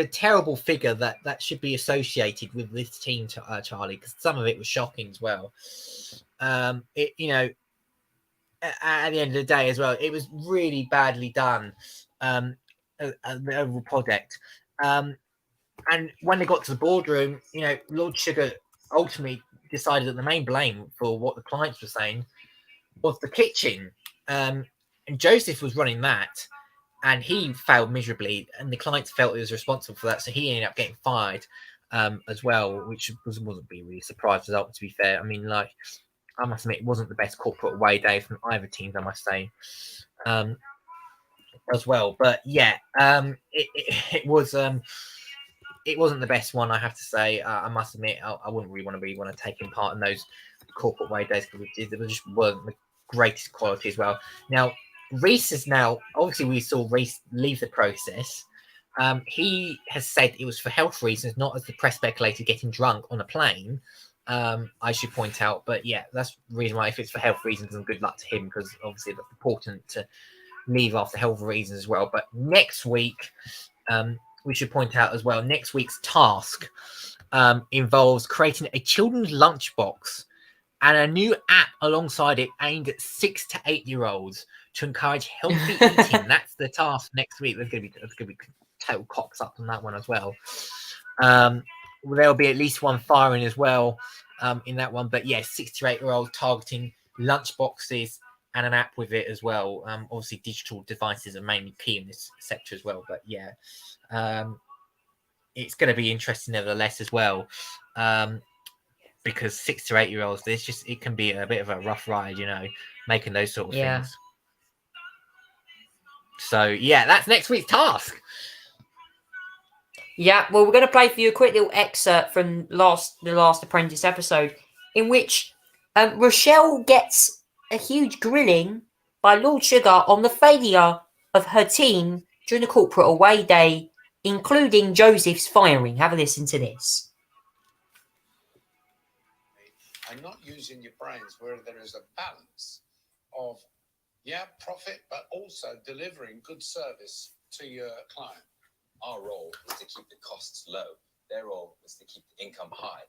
terrible figure that should be associated with this team, Charlie, because some of it was shocking as well. At the end of the day as well, it was really badly done, the overall project. And when they got to the boardroom, Lord Sugar ultimately decided that the main blame for what the clients were saying was the kitchen. And Joseph was running that, and he failed miserably, and the clients felt he was responsible for that, so he ended up getting fired as well, which wasn't being really surprised result, to be fair. I mean, I must admit, it wasn't the best corporate away day from either teams, I must say, as well. But yeah, it wasn't the best one, I have to say. I must admit, I wouldn't really want to take part in those corporate away days, because it just wasn't the greatest quality as well. Now, Reese is now, obviously we saw Reese leave the process. He has said it was for health reasons, not as the press speculated getting drunk on a plane. I should point out, but yeah, that's the reason why. If it's for health reasons, and good luck to him, because obviously it's important to leave after health reasons as well. But next week, we should point out as well, next week's task involves creating a children's lunchbox and a new app alongside it aimed at 6 to 8 year olds to encourage healthy eating. That's the task next week. There's going to be total cocks up on that one as well. There'll be at least one firing as well in that one. But yeah, 6 to 8 year olds targeting lunch boxes and an app with it as well. Obviously, digital devices are mainly key in this sector as well. But yeah, it's going to be interesting nevertheless as well. Because 6 to 8 year olds, it can be a bit of a rough ride, making those sort of things. So yeah, that's next week's task. Yeah, well, we're going to play for you a quick little excerpt from the last Apprentice episode, in which Rochelle gets a huge grilling by Lord Sugar on the failure of her team during the corporate away day, including Joseph's firing. Have a listen to this. And not using your brains where there is a balance of, profit, but also delivering good service to your client. Our role was to keep the costs low. Their role was to keep the income high,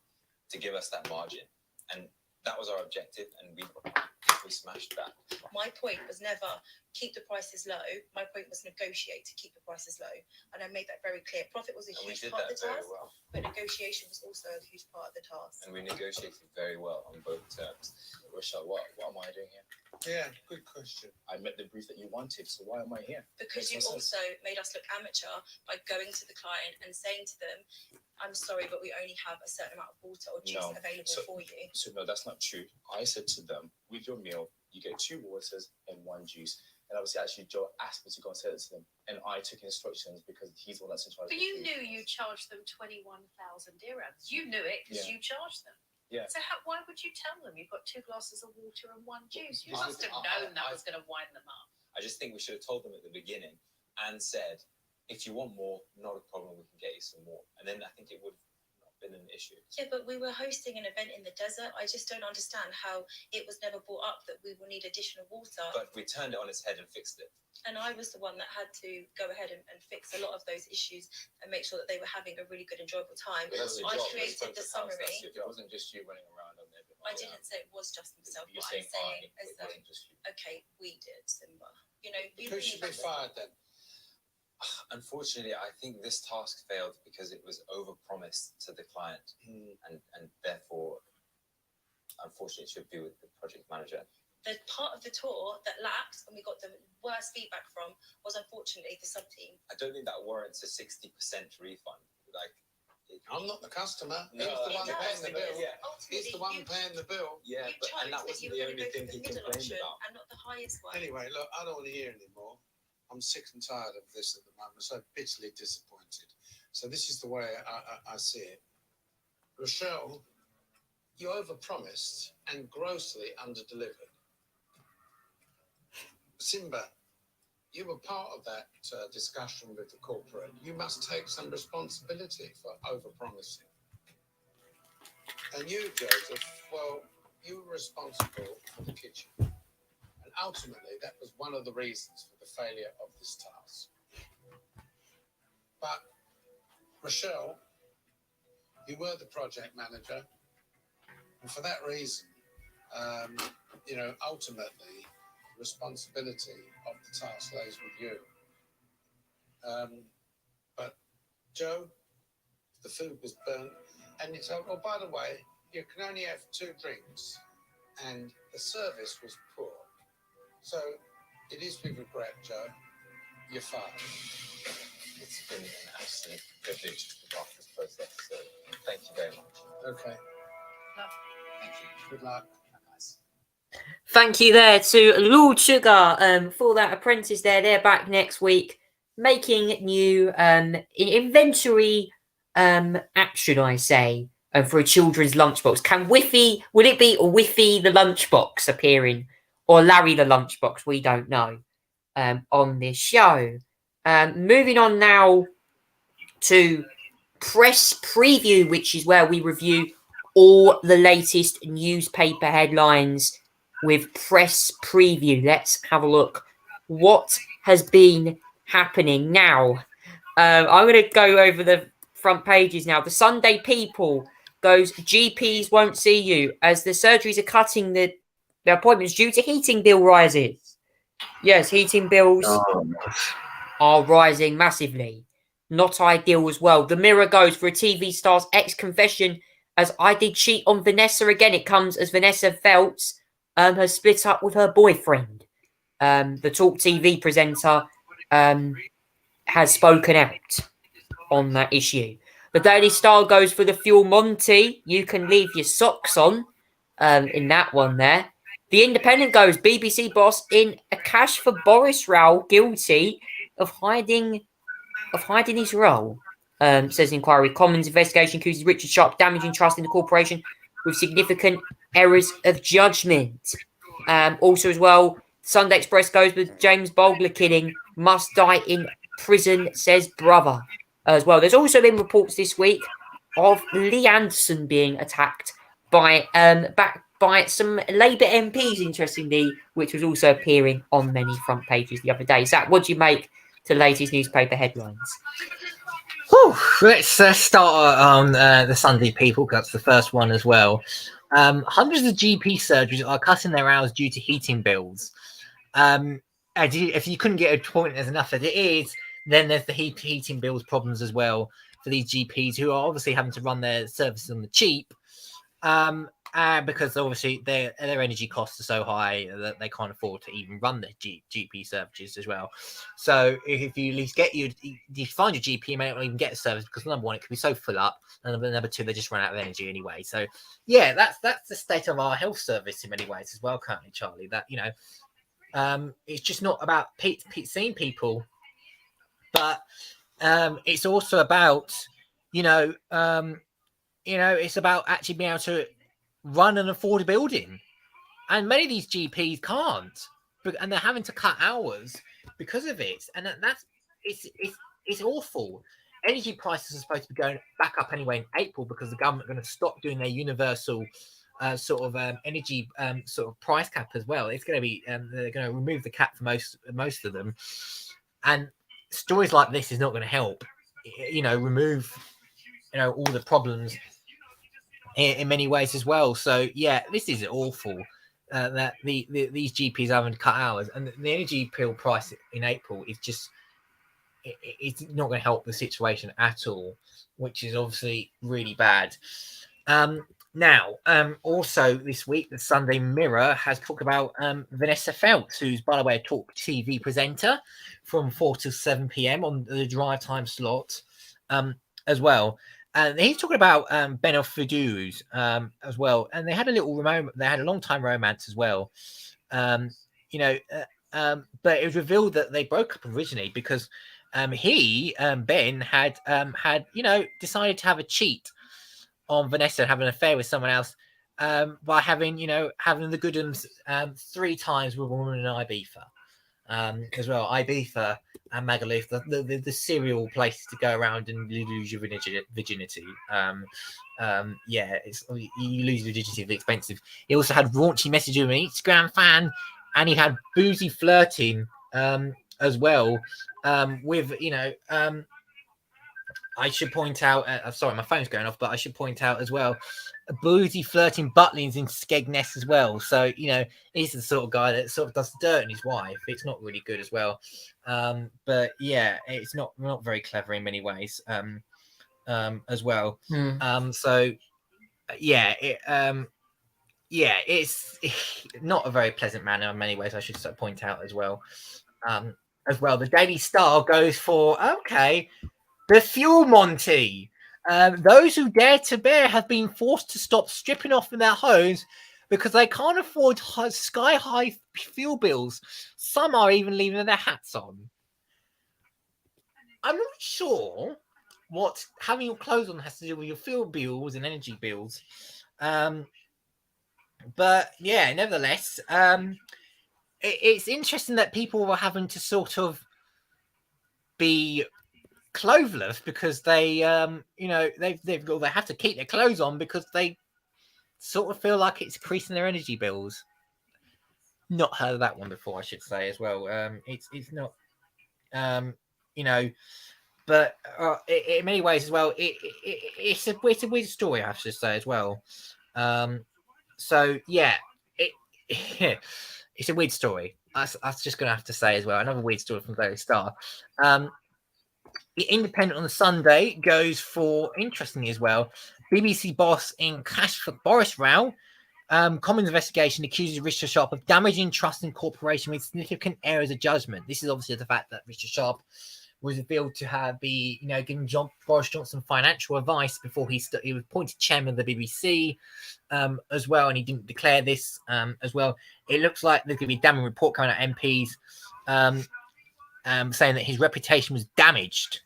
to give us that margin. And that was our objective, and we smashed that. My point was never keep the prices low. My point was negotiate to keep the prices low, and I made that very clear. Profit was a And we huge did part of that the very task, well. but negotiation was also a huge part of the task. And we negotiated very well on both terms. Rochelle, what am I doing here? Yeah, good question. I met the brief that you wanted, so why am I here? Because you Makes no sense. also made us look amateur by going to the client and saying to them, I'm sorry, but we only have a certain amount of water or juice No. available for you. So no, that's not true. I said to them, with your meal, you get 2 waters and 1 juice. And obviously, actually, Joe asked me to go and say it to them. And I took instructions because he's the one that's in charge. But you knew you charged them 21,000 dirhams. You knew it because you charged them. Yeah. So why would you tell them you've got 2 glasses of water and 1 juice? You I- must have I- known that was going to wind them up. I just think we should have told them at the beginning and said, if you want more, not a problem, we can get you some more. And then I think it would have not been an issue. Yeah, but we were hosting an event in the desert. I just don't understand how it was never brought up that we will need additional water. But we turned it on its head and fixed it. And I was the one that had to go ahead and fix a lot of those issues and make sure that they were having a really good, enjoyable time. But that's your I job, created front the of house, summary. that's your job. It wasn't just you running around on everyone. I didn't say it was just myself, You're but I'm saying I, as it though, wasn't just you. okay, we did, Simba. You know, we Who should be fired then? Unfortunately, I think this task failed because it was overpromised to the client, and therefore, unfortunately, it should be with the project manager. The part of the tour that lacked and we got the worst feedback from was unfortunately the sub team. I don't think that warrants a 60% refund. Like, I'm not the customer. No, He's the one no, paying the bill. Yeah, He's the one paying the bill. yeah, You but chose and that that wasn't you the were only going to thing go for he the middle complained option about. and not the highest one. Anyway, look, I don't want to hear anymore. I'm sick and tired of this at the moment. I'm so bitterly disappointed. So this is the way I see it. Rochelle, you overpromised and grossly underdelivered. Simba, you were part of that discussion with the corporate. You must take some responsibility for overpromising. And you, Joseph, well, you were responsible for the kitchen. And ultimately, that was one of the reasons for the failure of this task. But, Rochelle, you were the project manager. And for that reason, ultimately, responsibility of the task lays with you. But Joe, the food was burnt, and it's oh, by the way, you can only have 2 drinks, and the service was poor. So it is with regret, Joe. You're fired. It's been an absolute privilege to be part of this process. So thank you very much. Okay. Thank you. Good luck. Nice. Thank you there to Lord Sugar for that apprentice there. They're back next week making new inventory action, I say, for a children's lunchbox. Would it be Whiffy the lunchbox appearing? Or Larry the lunchbox? We don't know on this show. Moving on now to press preview, which is where we review all the latest newspaper headlines with press preview. Let's have a look what has been happening now. I'm going to go over the front pages now. The Sunday People goes, GPs won't see you as the surgeries are cutting the appointments due to heating bill rises. Yes, heating bills are rising massively. Not ideal as well. The Mirror goes for a TV star's ex-confession as I did cheat on Vanessa again. It comes as Vanessa Feltz has split up with her boyfriend. The Talk TV presenter has spoken out on that issue. The Daily Star goes for the Fuel Monty. You can leave your socks on in that one there. The Independent goes, BBC boss in a cash for Boris Rowell guilty of hiding his role. Says inquiry. Commons investigation accuses Richard Sharp damaging trust in the corporation with significant errors of judgment. Also as well, Sunday Express goes with James Bowler killing must die in prison, says brother. As well, there's also been reports this week of Lee Anderson being attacked by some Labour MPs, interestingly, which was also appearing on many front pages the other day. Zach, what do you make to the latest newspaper headlines? Let's start on the Sunday People, because that's the first one as well. Hundreds of GP surgeries are cutting their hours due to heating bills. if you couldn't get a point as enough as it is, then there's the heating bills problems as well for these GPs who are obviously having to run their services on the cheap, because obviously their energy costs are so high that they can't afford to even run their GP services as well. So if you at least you find your GP, you may not even get a service because number one, it could be so full up, and number two, they just run out of energy anyway. So yeah, that's the state of our health service in many ways as well currently, Charlie. That it's just not about seeing people, but it's also about it's about actually being able to run and afford a building, and many of these GPs can't, and they're having to cut hours because of it, and it's awful. Energy prices are supposed to be going back up anyway in April because the government are going to stop doing their universal energy sort of price cap as well. It's going to be they're going to remove the cap for most of them, and stories like this is not going to help. Remove all the problems in many ways as well. So yeah, this is awful. That these GPs haven't cut hours, and the energy bill price in April is just it's not going to help the situation at all, which is obviously really bad. Now, also this week, the Sunday Mirror has talked about Vanessa Feltz, who's, by the way, a talk TV presenter from 4 to 7 p.m. on the drive time slot as well. And he's talking about Ben Ofoedu's as well. And they had a long time romance as well. But it was revealed that they broke up originally because Ben had decided to have a cheat on Vanessa and have an affair with someone else by having the good ones 3 times with a woman in Ibiza as well. Ibiza and Magaluf, the serial places to go around and lose your virginity. You lose virginity if it's expensive. He also had raunchy messages with an Instagram fan, and he had boozy flirting as well with I should point out, sorry, my phone's going off, but I should point out as well, boozy flirting Butlins in Skegness as well. So, he's the sort of guy that sort of does the dirt on his wife. It's not really good as well. But yeah, it's not very clever in many ways as well. So yeah, it's not a very pleasant manner in many ways, I should point out as well. The Daily Star goes for, the Fuel Monty. Those who dare to bear have been forced to stop stripping off in their homes because they can't afford sky-high fuel bills. Some are even leaving their hats on. I'm not sure what having your clothes on has to do with your fuel bills and energy bills. But yeah, nevertheless, it's interesting that people were having to sort of be clothesless because they they have to keep their clothes on because they sort of feel like it's increasing their energy bills. Not heard of that one before, I should say as well. It's not but in many ways as well, it's a weird story, I should say as well. So yeah, it's a weird story. I was just gonna have to say as well, another weird story from Daily Star. The Independent on the Sunday goes for, interestingly as well, BBC boss in cash for Boris row. Commons investigation accuses Richard Sharp of damaging trust in corporation with significant errors of judgment. This is obviously the fact that Richard Sharp was revealed to be giving Boris Johnson financial advice before he was appointed chairman of the BBC as well, and he didn't declare this as well. It looks like there's going to be a damning report coming out of MPs saying that his reputation was damaged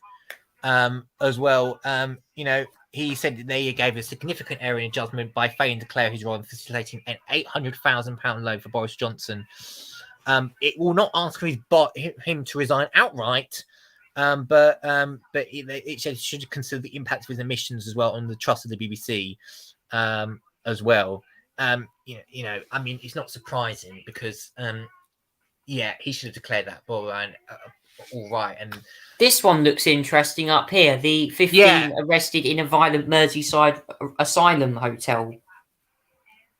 as well. He said that they gave a significant error in judgment by failing to declare his role in facilitating an £800,000 loan for Boris Johnson. It will not ask him to resign outright, but it should consider the impact of his emissions as well on the trust of the BBC as well. I mean, it's not surprising because he should have declared that borderline all right. And this one looks interesting up here. The 15 arrested in a violent Merseyside asylum hotel.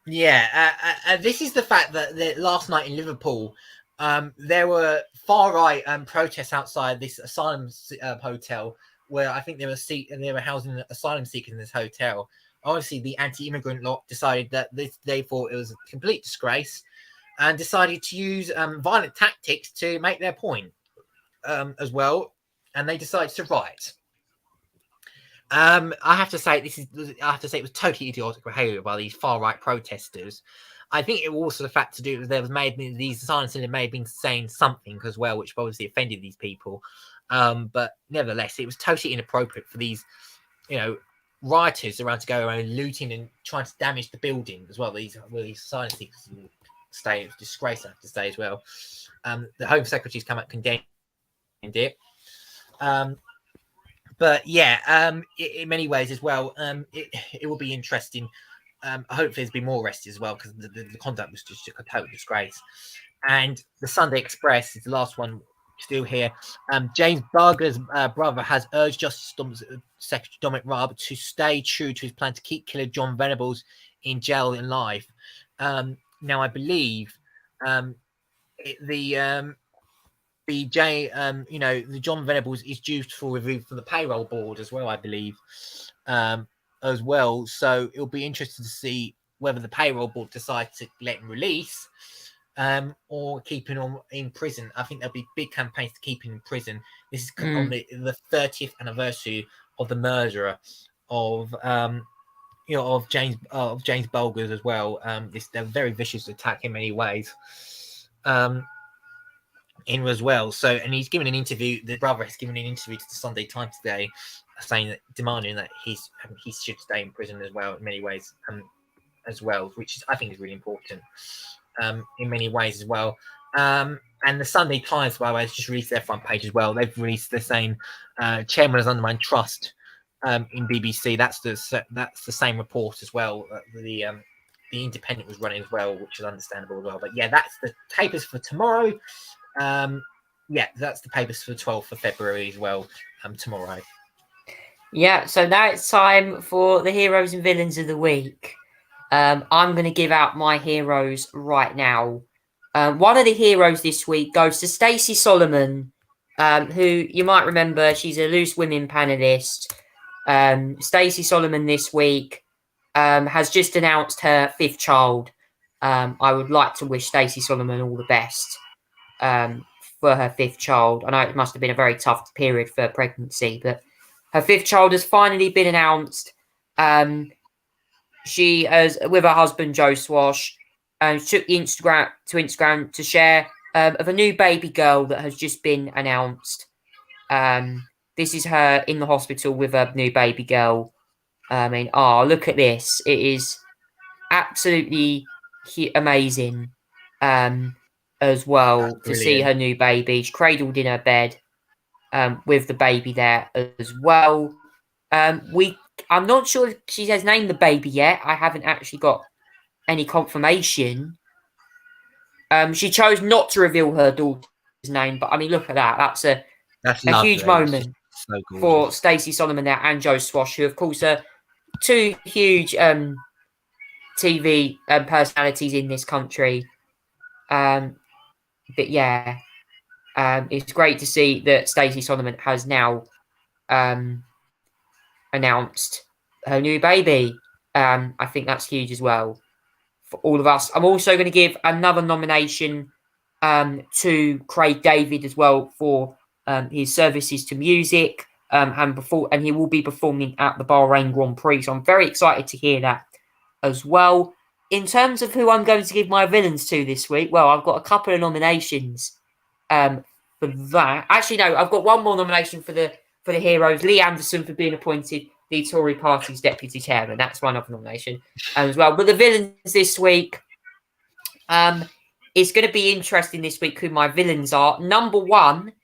Yeah, this is the fact that last night in Liverpool, there were far right protests outside this asylum hotel, where I think they were housing asylum seekers in this hotel. Obviously, the anti-immigrant lot decided that they thought it was a complete disgrace, and decided to use violent tactics to make their point as well. And they decided to riot. I have to say it was totally idiotic behaviour by these far right protesters. I think it was also the fact to do with these asylum seekers may have been saying something as well, which obviously offended these people. But nevertheless, it was totally inappropriate for these, rioters around to go around looting and trying to damage the building as well. These asylum seekers stay. It's a disgrace, I have to say as well. The Home Secretary's come out condemned it. But yeah, in many ways as well, it will be interesting. Hopefully there's been more arrests as well, because the conduct was just a total disgrace. And the Sunday Express is the last one still here. James Barger's brother has urged Justice Secretary Dominic Raab to stay true to his plan to keep killer John Venables in jail in life. Now I believe the John Venables is due for review from the payroll board as well, I believe, as well. So it'll be interesting to see whether the payroll board decides to let him release or keep him in prison. I think there'll be big campaigns to keep him in prison. This is on the 30th anniversary of the murder of James Bulgers as well. They're very vicious attack in many ways. In as well. So, and he's given an interview. The brother has given an interview to the Sunday Times today, demanding that he should stay in prison as well in many ways, as well, which I think is really important in many ways as well. And the Sunday Times, by the way, has just released their front page as well. They've released the same chairman has undermined trust in BBC. That's the same report as well. The Independent was running as well, which is understandable as well. But yeah, that's the papers for tomorrow. That's the papers for the 12th of February as well, tomorrow. Yeah, so now it's time for the heroes and villains of the week. I'm going to give out my heroes right now. One of the heroes this week goes to Stacey Solomon, who you might remember, she's a Loose Women panelist. Stacey Solomon this week has just announced her 5th child. I would like to wish Stacey Solomon all the best for her 5th child. I know it must have been a very tough period for pregnancy, but her 5th child has finally been announced. She has, with her husband Joe Swash, took the Instagram to share of a new baby girl that has just been announced. This is her in the hospital with a new baby girl. Look at this! It is absolutely amazing. As well, to see her new baby. She's cradled in her bed with the baby there as well. I'm not sure if she has named the baby yet. I haven't actually got any confirmation. She chose not to reveal her daughter's name, but I mean, look at that. That's a huge moment for Stacey Solomon there and Joe Swash, who of course are two huge TV personalities in this country. But yeah, it's great to see that Stacey Solomon has now announced her new baby. I think that's huge as well for all of us. I'm also going to give another nomination to Craig David as well for his services to music, and he will be performing at the Bahrain Grand Prix. So I'm very excited to hear that as well. In terms of who I'm going to give my villains to this week, well, I've got a couple of nominations for that. Actually, no, I've got one more nomination for the heroes. Lee Anderson for being appointed the Tory party's deputy chairman. That's one other nomination as well. But the villains this week, it's going to be interesting this week who my villains are. Number one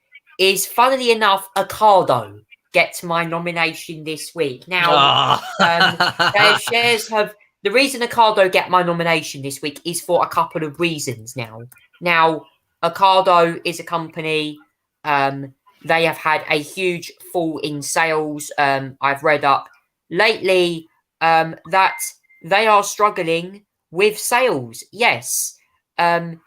is, funnily enough, Ocado gets my nomination this week. Now, their shares have... The reason Ocado get my nomination this week is for a couple of reasons now. Ocado is a company, they have had a huge fall in sales. I've read up lately that they are struggling with sales. Yes. It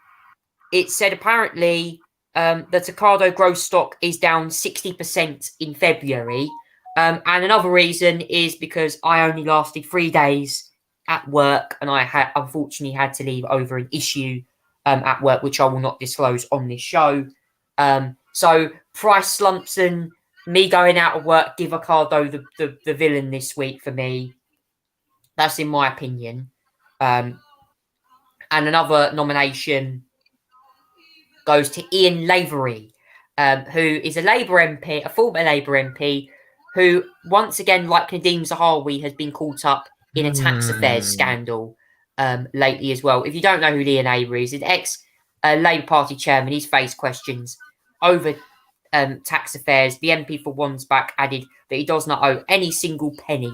it said apparently the Tocado growth stock is down 60% in February. And another reason is because I only lasted 3 days at work, and I had unfortunately had to leave over an issue at work, which I will not disclose on this show. So price slumps and me going out of work give Ocado the villain this week for me. That's in my opinion. And another nomination goes to Ian Lavery, who is a Labour MP, a former Labour MP, who once again, like Nadine Zahawi, has been caught up in a tax affairs scandal lately as well. If you don't know who Ian Lavery is, an ex-Labour Party chairman. He's faced questions over tax affairs. The MP for Wansback added that he does not owe any single penny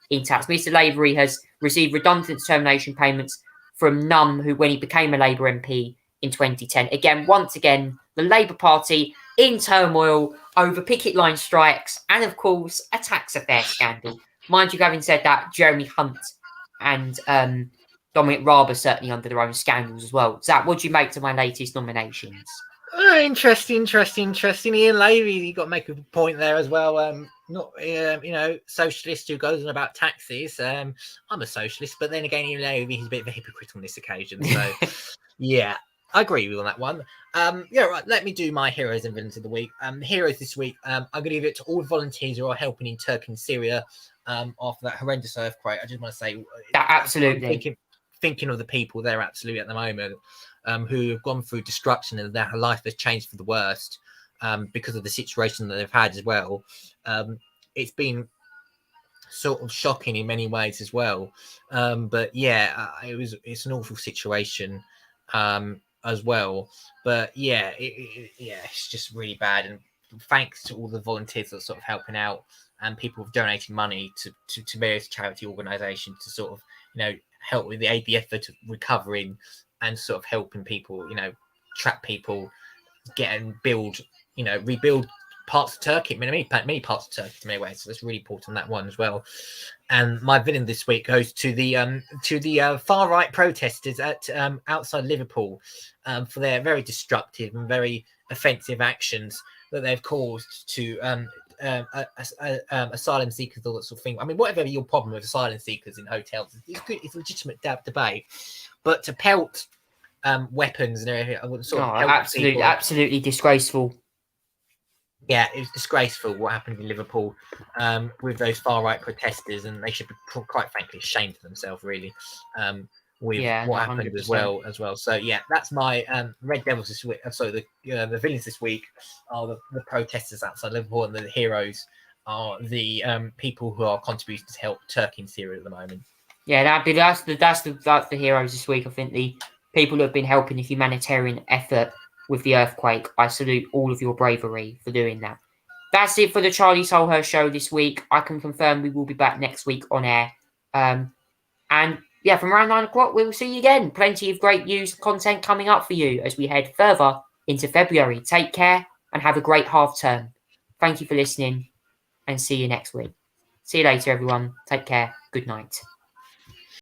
in tax. Mr Lavery has received redundant termination payments from none who, when he became a Labour MP in 2010. Again, once again, the Labour Party in turmoil over picket line strikes and, of course, a tax affair scandal. Mind you, having said that, Jeremy Hunt and Dominic Raab are certainly under their own scandals as well. Zach, what do you make to my latest nominations? Interesting. Ian Levy, you got to make a point there as well. Not socialist who goes on about taxes. I'm a socialist, but then again, Ian Levy, he's a bit of a hypocrite on this occasion. So, yeah, I agree with you on that one. Right. Let me do my heroes and villains of the week. Heroes this week. I'm going to give it to all the volunteers who are helping in Turkey and Syria after that horrendous earthquake. I just want to say that absolutely. Thinking of the people there absolutely at the moment. Who have gone through destruction and their life has changed for the worst because of the situation that they've had as well. It's been sort of shocking in many ways as well. But yeah, it's an awful situation as well. But yeah, it's just really bad. And thanks to all the volunteers that are sort of helping out and people have donated money to various charity organisations to sort of, help with the effort of recovering and sort of helping people, trap people, get and build, rebuild parts of Turkey, many parts of Turkey in many ways. So that's really important, that one as well. And my villain this week goes to the far right protesters at outside Liverpool for their very destructive and very offensive actions that they've caused to asylum seekers, all that sort of thing. I mean, whatever your problem with asylum seekers in hotels, it's a legitimate debate. But to pelt weapons and everything, I wouldn't sort of absolutely disgraceful. Yeah, it was disgraceful what happened in Liverpool with those far right protesters, and they should be quite frankly ashamed of themselves, really, with what happened 100%. as well. So yeah, that's my Red Devils this week. The villains this week are the protesters outside Liverpool, and the heroes are the people who are contributing to help Turkey and Syria at the moment. Yeah, that's the heroes this week. I think the people who have been helping the humanitarian effort with the earthquake. I salute all of your bravery for doing that. That's it for the Charlie Tolhurst show this week. I can confirm we will be back next week on air. And yeah, from around 9 o'clock, we will see you again. Plenty of great news content coming up for you as we head further into February. Take care and have a great half term. Thank you for listening and see you next week. See you later, everyone. Take care. Good night.